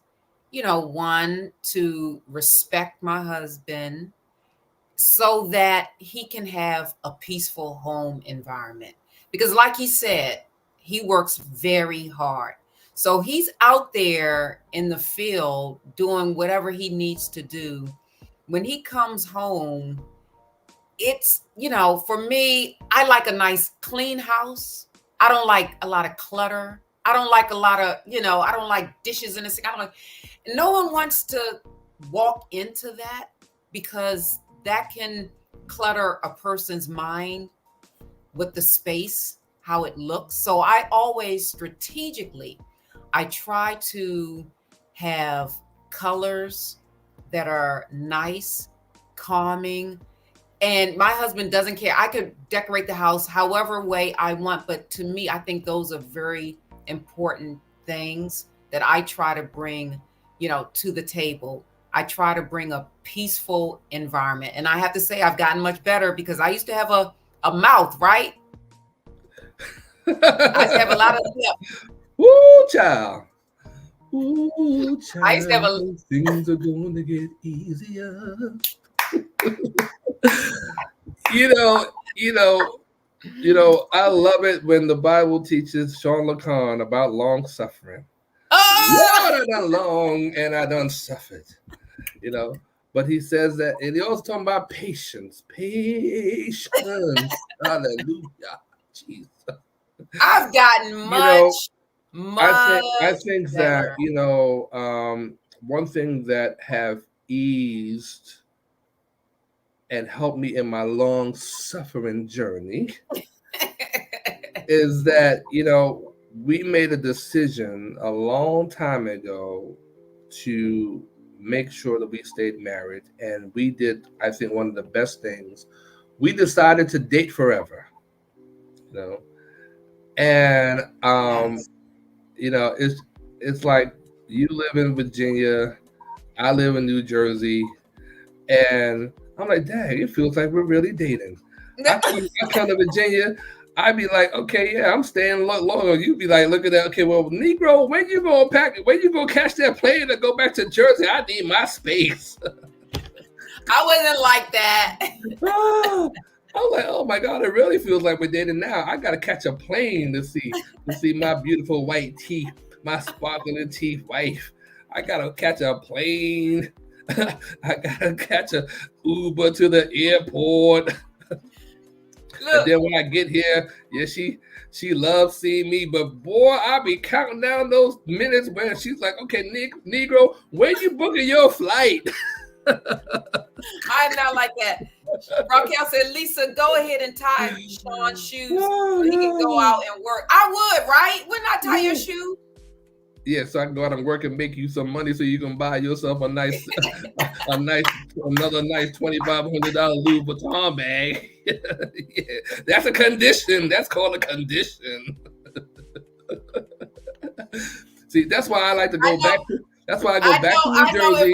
one, to respect my husband so that he can have a peaceful home environment. Because, like he said, he works very hard. So he's out there in the field doing whatever he needs to do. When he comes home, it's, for me, I like a nice clean house. I don't like a lot of clutter. I don't like a lot of, I don't like dishes in the sink. I don't like, no one wants to walk into that, because that can clutter a person's mind with the space, how it looks. So I always strategically, I try to have colors that are nice, calming, And my husband doesn't care. I could decorate the house however way I want, but to me, I think those are very important things that I try to bring, to the table. I try to bring a peaceful environment. And I have to say I've gotten much better because I used to have a mouth, right? I used to have a lot of lip. Woo, child. Ooh, I used to have child, things are going to get easier. You know, you know, I love it when the Bible teaches Sean LaCon about long suffering. oh, Lord, I done long and I done suffered, you know. But he says that, and he also talking about patience, patience. Hallelujah, Jesus. I've gotten You know, much I think that better. one thing that have eased and helped me in my long suffering journey is that we made a decision a long time ago to make sure that we stayed married, and we did, I think, one of the best things. We decided to date forever, you know and Yes. it's like you live in Virginia, I live in New Jersey, and I'm like, dang, it feels like we're really dating. I come to Virginia, I'd be like, okay, yeah, I'm staying longer. You'd be like, look at that. Okay, well, Negro, when you gonna pack? When you gonna catch that plane to go back to Jersey? I need my space. I wasn't like that. Ah, I was like, oh my god, it really feels like we're dating now. I gotta catch a plane to see my beautiful white teeth, my sparkling teeth wife. I gotta catch a plane. I gotta catch a Uber to the airport. And Look, then when I get here, yeah, she loves seeing me, but boy, I be counting down those minutes where she's like, okay, Negro, when you booking your flight? I'm not like that. Raquel said, Lisa, go ahead and tie Sean's shoes Oh, so he can go no. out and work. I would, right? Wouldn't I tie your Yeah. shoe? Yeah, so I can go out and work and make you some money so you can buy yourself a nice, another nice $2,500 Louis Vuitton bag. Yeah, that's a condition. That's called a condition. See, that's why I like to I go know, back. That's why I go I back to know, New I know if Jersey.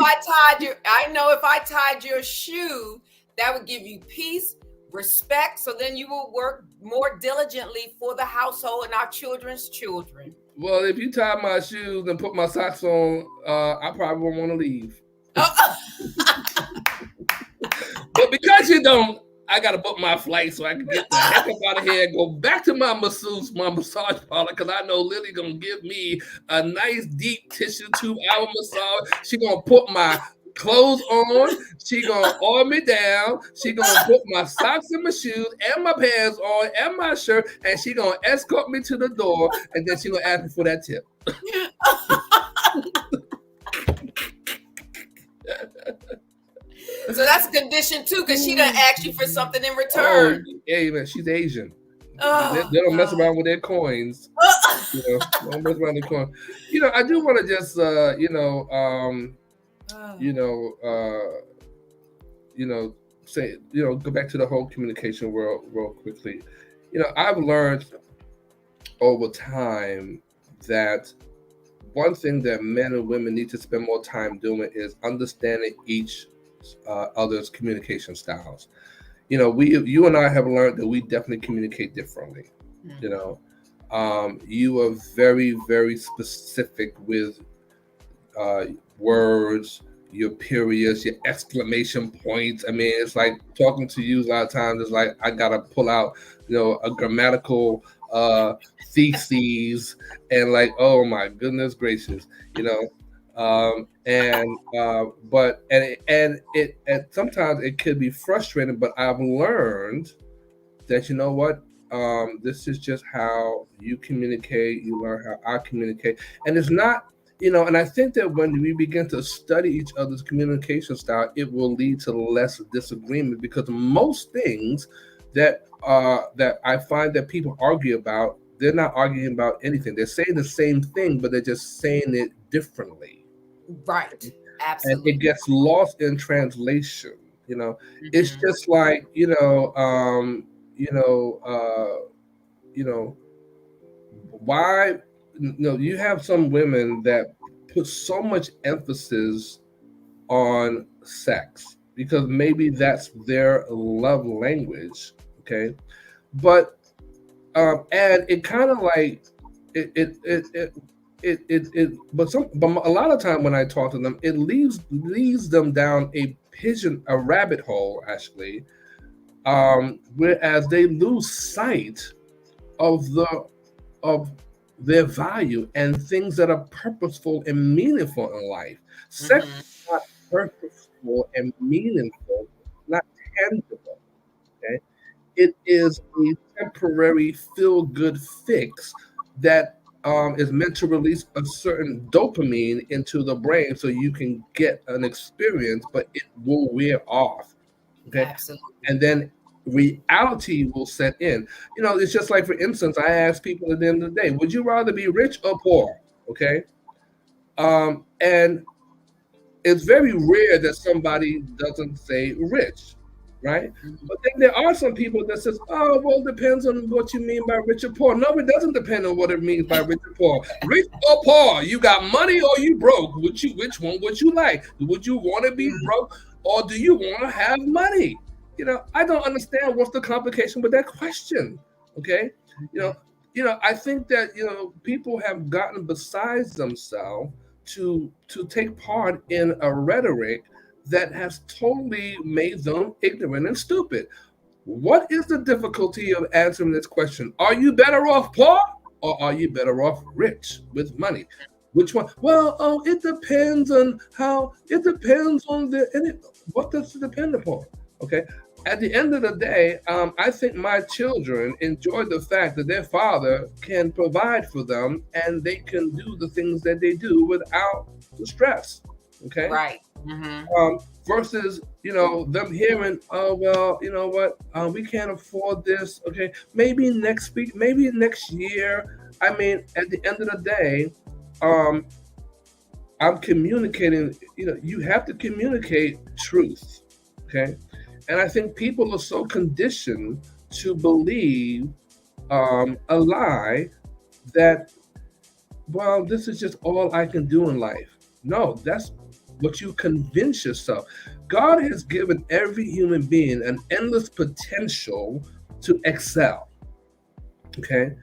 I know if I tied your shoe, that would give you peace, respect, so then you will work more diligently for the household and our children's children. Well, if you tie my shoes and put my socks on, I probably won't want to leave. Oh, But because you don't, I gotta book my flight so I can get the heck up out of here and go back to my massage parlor, because I know Lily gonna give me a nice deep tissue tube hour massage. She gonna put my clothes on. She gonna oil me down. She gonna put my socks and my shoes and my pants on and my shirt, and she gonna escort me to the door, and then she gonna ask me for that tip. so that's a condition too, because she done ask you for something in Oh, return. hey man, she's Asian. Oh They don't mess God. around with their coins. Don't mess around with their coin. I do want to just you know, say, go back to the whole communication world real quickly. I've learned over time that one thing that men and women need to spend more time doing is understanding each other's communication styles. You and I have learned that we definitely communicate differently. You know, you are very, very specific with words, your periods, your exclamation points. I mean, it's like talking to you a lot of times. It's like I gotta pull out, a grammatical theses, and like, oh my goodness gracious, and sometimes it could be frustrating. But I've learned that this is just how you communicate. You learn how I communicate, and it's not. And I think that when we begin to study each other's communication style, it will lead to less disagreement, because most things that I find that people argue about, they're not arguing about anything. They're saying the same thing, but they're just saying it differently. Right. And it Absolutely. gets lost in translation. You know, it's Mm-hmm. just like, you know, you know, why, you have some women that put so much emphasis on sex because maybe that's their love language. Okay. But and it kind of like but a lot of time when I talk to them, it leads them down a rabbit hole actually, whereas they lose sight of of their value and things that are purposeful and meaningful in life. Sex Mm-hmm. is not purposeful and meaningful, not tangible. Okay, it is a temporary feel good fix that is meant to release a certain dopamine into the brain so you can get an experience, but it will wear off. Okay, Absolutely. and then reality will set in. It's just like, for instance, I ask people at the end of the day, would you rather be rich or poor? Okay, and it's very rare that somebody doesn't say rich, right? Mm-hmm. But then there are some people that says, "Oh, well, it depends on what you mean by rich or poor." No, it doesn't depend on what it means by rich or poor. Rich or poor, you got money or you broke. Which one would you like? Would you want to be broke or do you want to have money? I don't understand what's the complication with that question. Okay, you know, Mm-hmm. I think that people have gotten besides themselves to take part in a rhetoric that has totally made them ignorant and stupid. What is the difficulty of answering this question? Are you better off poor or are you better off rich with money? Which one? Well, it depends on how. It depends on what does it depend upon? Okay. At the end of the day, I think my children enjoy the fact that their father can provide for them and they can do the things that they do without the stress. Okay, Right. Mm-hmm. versus them hearing, oh well, you know what, we can't afford this. Okay, maybe next week, maybe next year. I mean, at the end of the day, um, I'm communicating. You have to communicate truth. Okay, and I think people are so conditioned to believe a lie that, well, this is just all I can do in life. No, that's what you convince yourself. God has given every human being an endless potential to excel. Okay.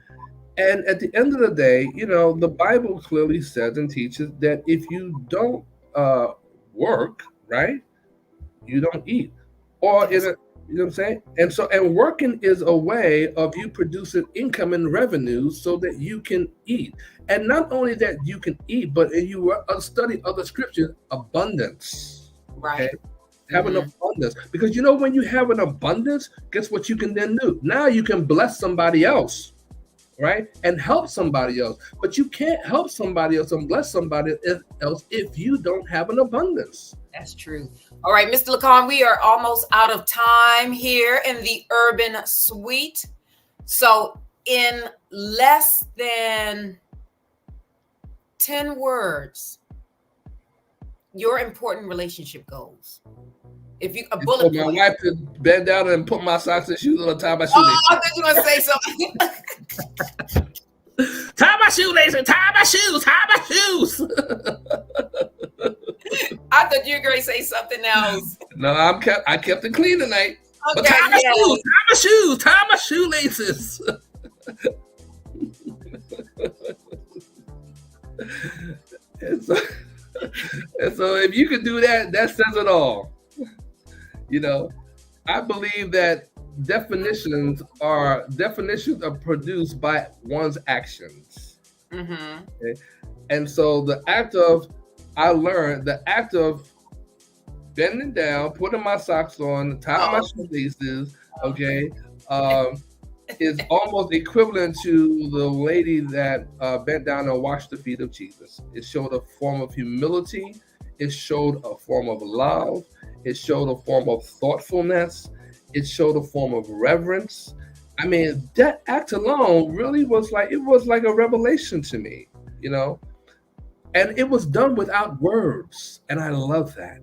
And at the end of the day, the Bible clearly says and teaches that if you don't uh, work, right, you don't eat. Or in That's a, you know what I'm saying? And working is a way of you producing income and revenue so that you can eat. And not only that you can eat, but you study other scriptures, abundance. Okay? right. Have an Mm-hmm. abundance. Because when you have an abundance, guess what you can then do? Now you can bless somebody else, right? And help somebody else. But you can't help somebody else and bless somebody else if you don't have an abundance. That's true. All right, Mr. LaCon, we are almost out of time here in the Urban Suite. So, in less than 10 words, your important relationship goals. If you a And for bullet my point. wife to bend down and put my socks and shoes on the tie my Oh, shoelaces. I thought you were gonna say something. Tie my shoelaces, tie my shoes, tie my shoes. I thought you were gonna say something else. No, I kept it clean tonight. But Okay, yes. tie my shoelaces. and, so, and so if you can do that, that says it all. You know, I believe that definitions are produced by one's actions. Mm-hmm. Okay? And so the act of bending down, putting my socks on, tying my Oh, shoelaces, okay. okay, um, is almost equivalent to the lady that bent down and washed the feet of Jesus. It showed a form of humility. It showed a form of love. It showed a form of thoughtfulness. It showed a form of reverence. I mean, that act alone really was like a revelation to me, you know? And it was done without words. And I love that.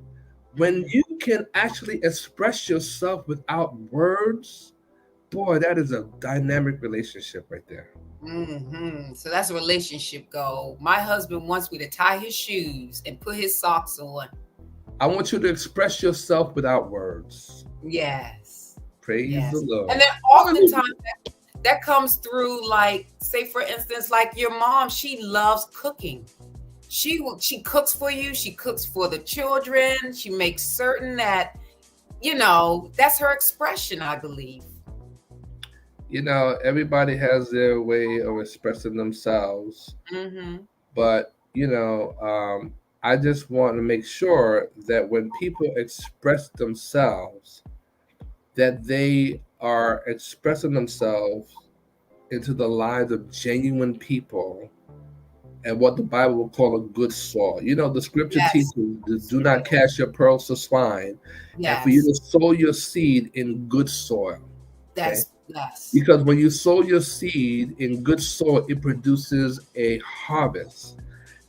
When you can actually express yourself without words, boy, that is a dynamic relationship right there. So that's a relationship goal. My husband wants me to tie his shoes and put his socks on. I want you to express yourself without words. Yes. Praise the Yes. And Lord. then Hallelujah. oftentimes that comes through, like, say for instance, like your mom, she loves cooking. She cooks for you, she cooks for the children, she makes certain that, that's her expression, I believe. Everybody has their way of expressing themselves, Mm-hmm. but I just want to make sure that when people express themselves, that they are expressing themselves into the lives of genuine people and what the Bible will call a good soil. The scripture Yes. teaches, do not cast your pearls to swine, and for you Yes. to sow your seed in good soil. Okay. That's yes. Because when you sow your seed in good soil, it produces a harvest.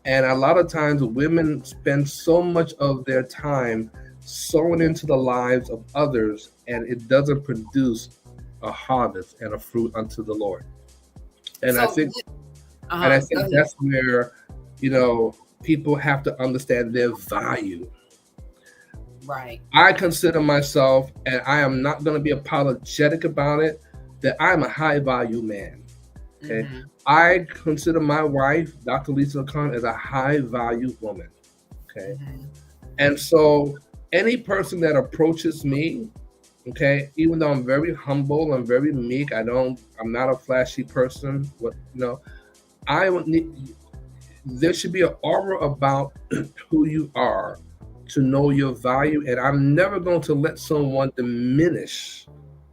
And a lot of times, women spend so much of their time sowing into the lives of others, and it doesn't produce a harvest and a fruit unto the Lord. And I So think, and I go think ahead. that's where you know people have to understand their value. Right. I consider myself, and I am not going to be apologetic about it, that I'm a high value man. Okay. Mm-hmm. I consider my wife, Dr. Lisa LaCon, as a high value woman. Okay. Mm-hmm. And so any person that approaches me, okay, even though I'm very humble, I'm very meek, I'm not a flashy person. I would need, there should be an aura about who you are to know your value. And I'm never going to let someone diminish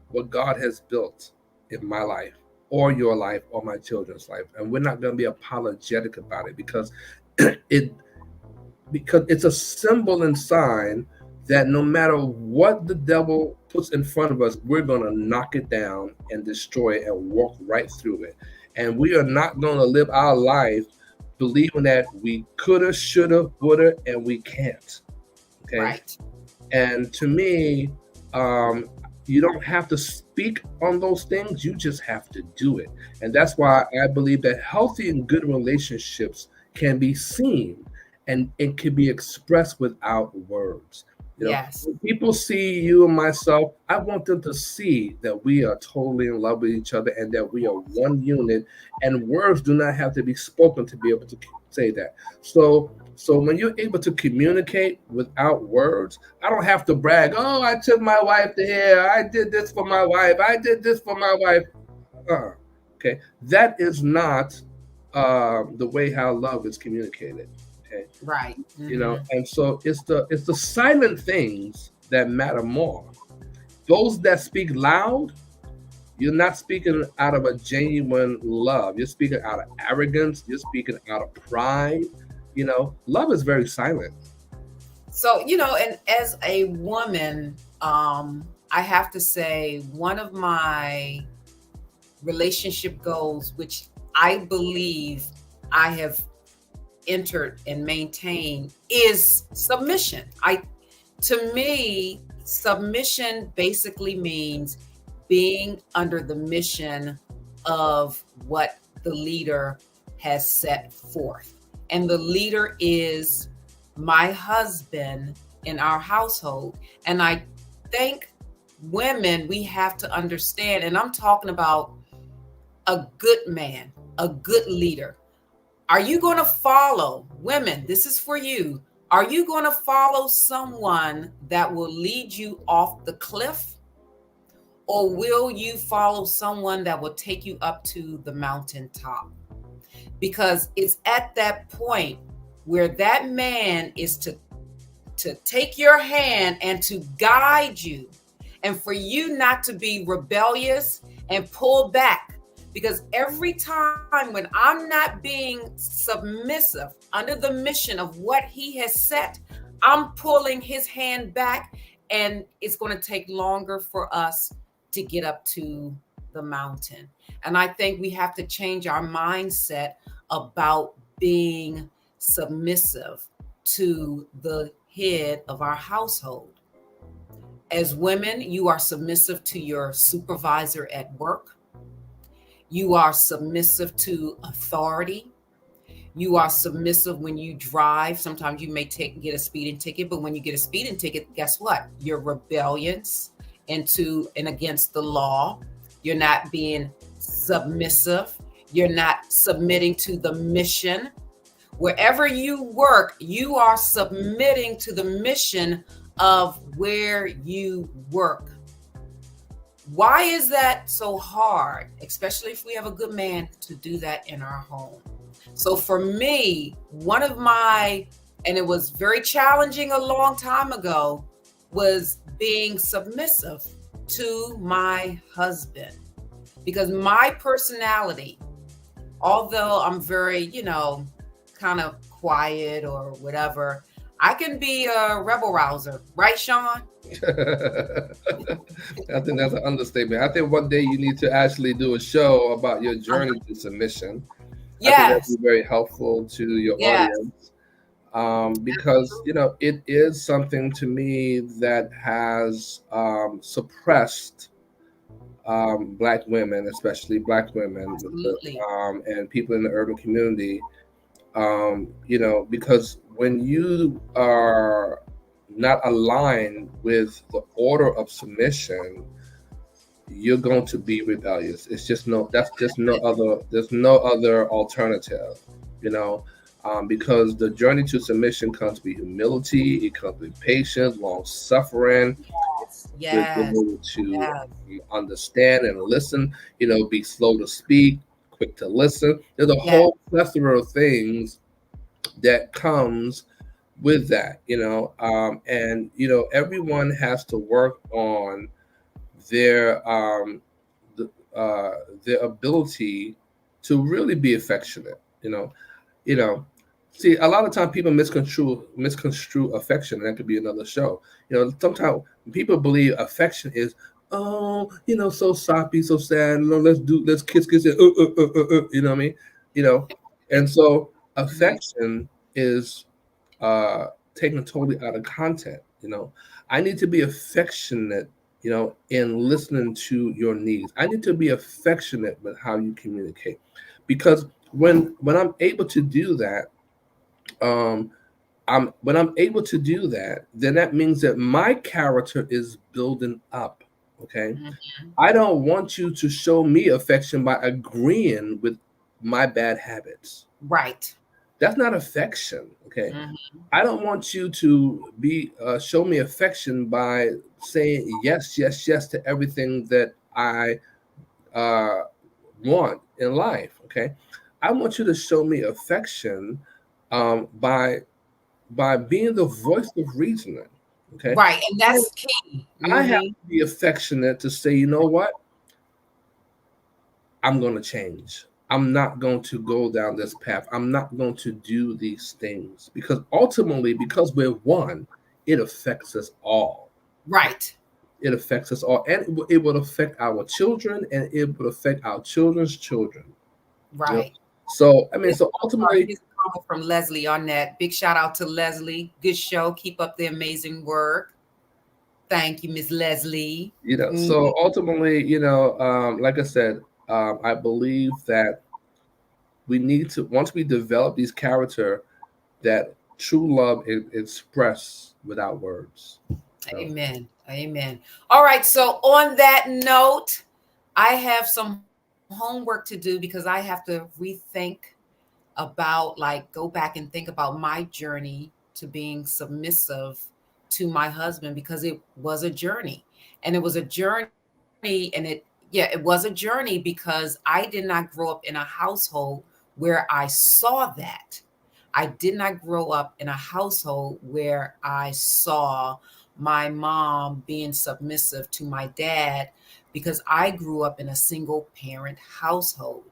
what God has built in my life or your life or my children's life. And we're not going to be apologetic about it because it because it's a symbol and sign that no matter what the devil puts in front of us, we're going to knock it down and destroy it and walk right through it. And we are not going to live our life believing that we coulda, shoulda, woulda, and we can't. Okay. Right. And to me, um, you don't have to speak on those things, you just have to do it. And that's why I believe that healthy and good relationships can be seen and it can be expressed without words. Yes. When people see you and myself, I want them to see that we are totally in love with each other and that we are one unit, and words do not have to be spoken to be able to say that. So when you're able to communicate without words, I don't have to brag. Oh, I took my wife to here. I did this for my wife. I did this for my wife. Okay, that is not the way how love is communicated. Okay, Right. Mm-hmm. and so it's the silent things that matter more. Those that speak loud, you're not speaking out of a genuine love. You're speaking out of arrogance. You're speaking out of pride. Love is very silent. So, and as a woman, I have to say one of my relationship goals, which I believe I have entered and maintained, is submission. To me, submission basically means being under the mission of what the leader has set forth. And the leader is my husband in our household. And I think women, we have to understand, and I'm talking about a good man, a good leader. Are you going to follow, women? This is for you. Are you going to follow someone that will lead you off the cliff? Or will you follow someone that will take you up to the mountaintop? Because it's at that point where that man is to take your hand and to guide you, and for you not to be rebellious and pull back. Because every time when I'm not being submissive under the mission of what he has set, I'm pulling his hand back, and it's going to take longer for us to get up to the mountain. And I think we have to change our mindset about being submissive to the head of our household. As women, you are submissive to your supervisor at work. You are submissive to authority. You are submissive when you drive. Sometimes you may get a speeding ticket, but when you get a speeding ticket, guess what? You're rebellious and against the law. You're not being submissive. You're not submitting to the mission. Wherever you work, you are submitting to the mission of where you work. Why is that so hard, especially if we have a good man, to do that in our home? So for me, and it was very challenging a long time ago, was being submissive to my husband. Because my personality, although I'm very, kind of quiet or whatever, I can be a rebel rouser. Right, Sean? I think that's an understatement. I think one day you need to actually do a show about your journey to submission. I think that'd Yes. be very helpful to your Yes. audience, because it is something to me that has suppressed Black women, especially Black women, Absolutely. and people in the urban community. Because when you are not aligned with the order of submission, you're going to be rebellious. It's just that's just no other, there's no other alternative, because the journey to submission comes with humility, it comes with patience, long suffering, with being Yes. able to Yes. understand and listen, be slow to speak, quick to listen. There's a Yes. whole plethora of things that comes with that, and everyone has to work on their the, uh, their ability to really be affectionate. You know. See, a lot of time people misconstrue affection. And that could be another show. Sometimes people believe affection is, oh, so soppy, so sad. Let's kiss it. You know what I mean? You know, and so Mhm. affection is uh taken totally out of content. I need to be affectionate, in listening to your needs. I need to be affectionate with how you communicate, because when I'm able to do that, um when I'm able to do that, then that means that my character is building up. Okay. Mhm. I don't want you to show me affection by agreeing with my bad habits. Right. That's not affection. Okay. Mhm. I don't want you to be show me affection by saying yes, yes, yes to everything that I uh, want in life. Okay, I want you to show me affection, by being the voice of reasoning. Okay, Right. And I, that's key. I have Mhm. to be affectionate to say, you know what, I'm going to change. I'm not going to go down this path. I'm not going to do these things, because ultimately, because we're one, it affects us all. Right. It affects us all, and it will affect our children, and it will affect our children's children. You know, Right. so I mean, Here's so ultimately, here's a comment from Leslie on that. Big shout out to Leslie. Good show. Keep up the amazing work. Thank you, Miss Leslie. Mhm. so ultimately, like I said, I believe that we need to, once we develop these character, that true love is expressed without words. Amen. Amen. All right. So on that note, I have some homework to do because I have to rethink about, like, go back and think about my journey to being submissive to my husband, because it was a journey. And it was a journey, it was a journey because I did not grow up in a household where I saw that. I did not grow up in a household where I saw my mom being submissive to my dad, because I grew up in a single parent household.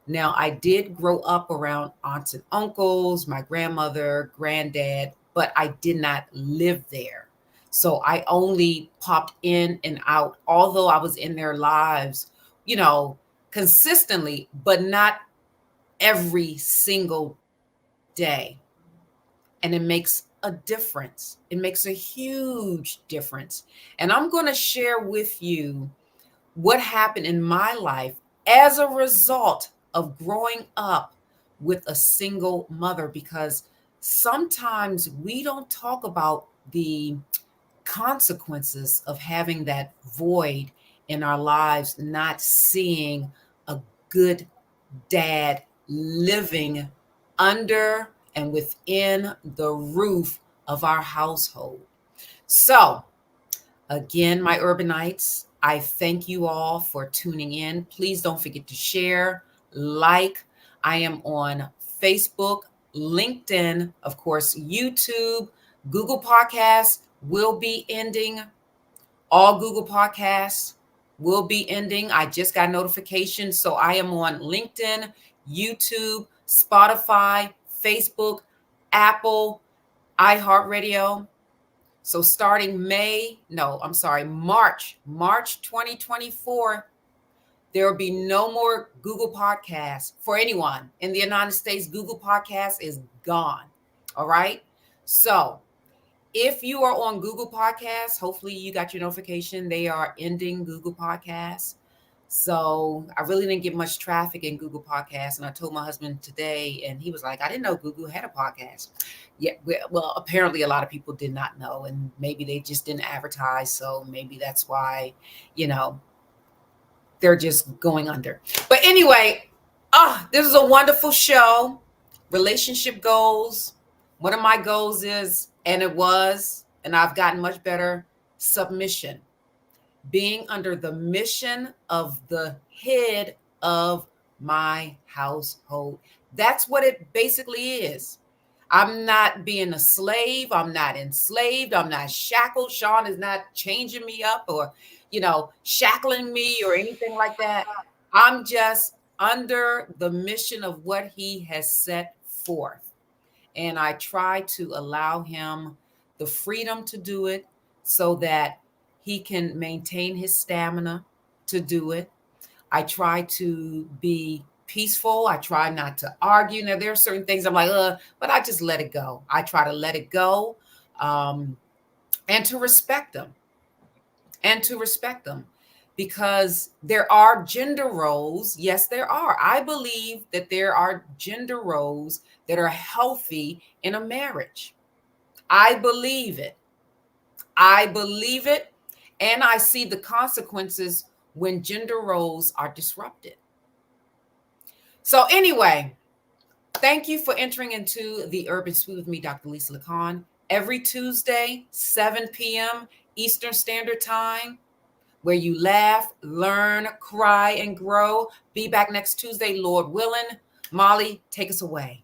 Now, I did grow up around aunts and uncles, my grandmother, granddad, but I did not live there. So I only popped in and out, although I was in their lives, you know, consistently, but not every single day. And it makes a difference. It makes a huge difference. And I'm going to share with you what happened in my life as a result of growing up with a single mother, because sometimes we don't talk about the consequences of having that void in our lives, not seeing a good dad living under and within the roof of our household. So, again, my urbanites, I thank you all for tuning in. Please don't forget to share, like. I am on Facebook, LinkedIn, of course, YouTube, Google Podcasts will be ending. All Google Podcasts will be ending. I just got notifications. So I am on LinkedIn, YouTube, Spotify, Facebook, Apple, iHeartRadio. So starting March 2024, there will be no more Google Podcasts for anyone in the United States. Google Podcasts is gone. All right. So if you are on Google Podcasts, hopefully you got your notification. They are ending Google Podcasts. So I really didn't get much traffic in Google Podcasts. And I told my husband today, and he was like, I didn't know Google had a podcast. Yeah, well, apparently a lot of people did not know, and maybe they just didn't advertise. So maybe that's why, you know, they're just going under. But anyway, this is a wonderful show. Relationship goals. One of my goals is, and it was, and I've gotten much better, submission. Being under the mission of the head of my household. That's what it basically is. I'm not being a slave. I'm not enslaved. I'm not shackled. Sean is not changing me up or, shackling me or anything like that. I'm just under the mission of what he has set forth. And I try to allow him the freedom to do it so that he can maintain his stamina to do it. I try to be peaceful. I try not to argue. Now, there are certain things I'm like, but I just let it go. I try to let it go, and to respect them because there are gender roles. Yes, there are. I believe that there are gender roles that are healthy in a marriage. I believe it. I believe it. And I see the consequences when gender roles are disrupted. So anyway, thank you for entering into the Urban Suite with me, Dr. Lisa LaCon. Every Tuesday, 7 p.m. Eastern Standard Time, where you laugh, learn, cry, and grow. Be back next Tuesday, Lord willing. Molly, take us away.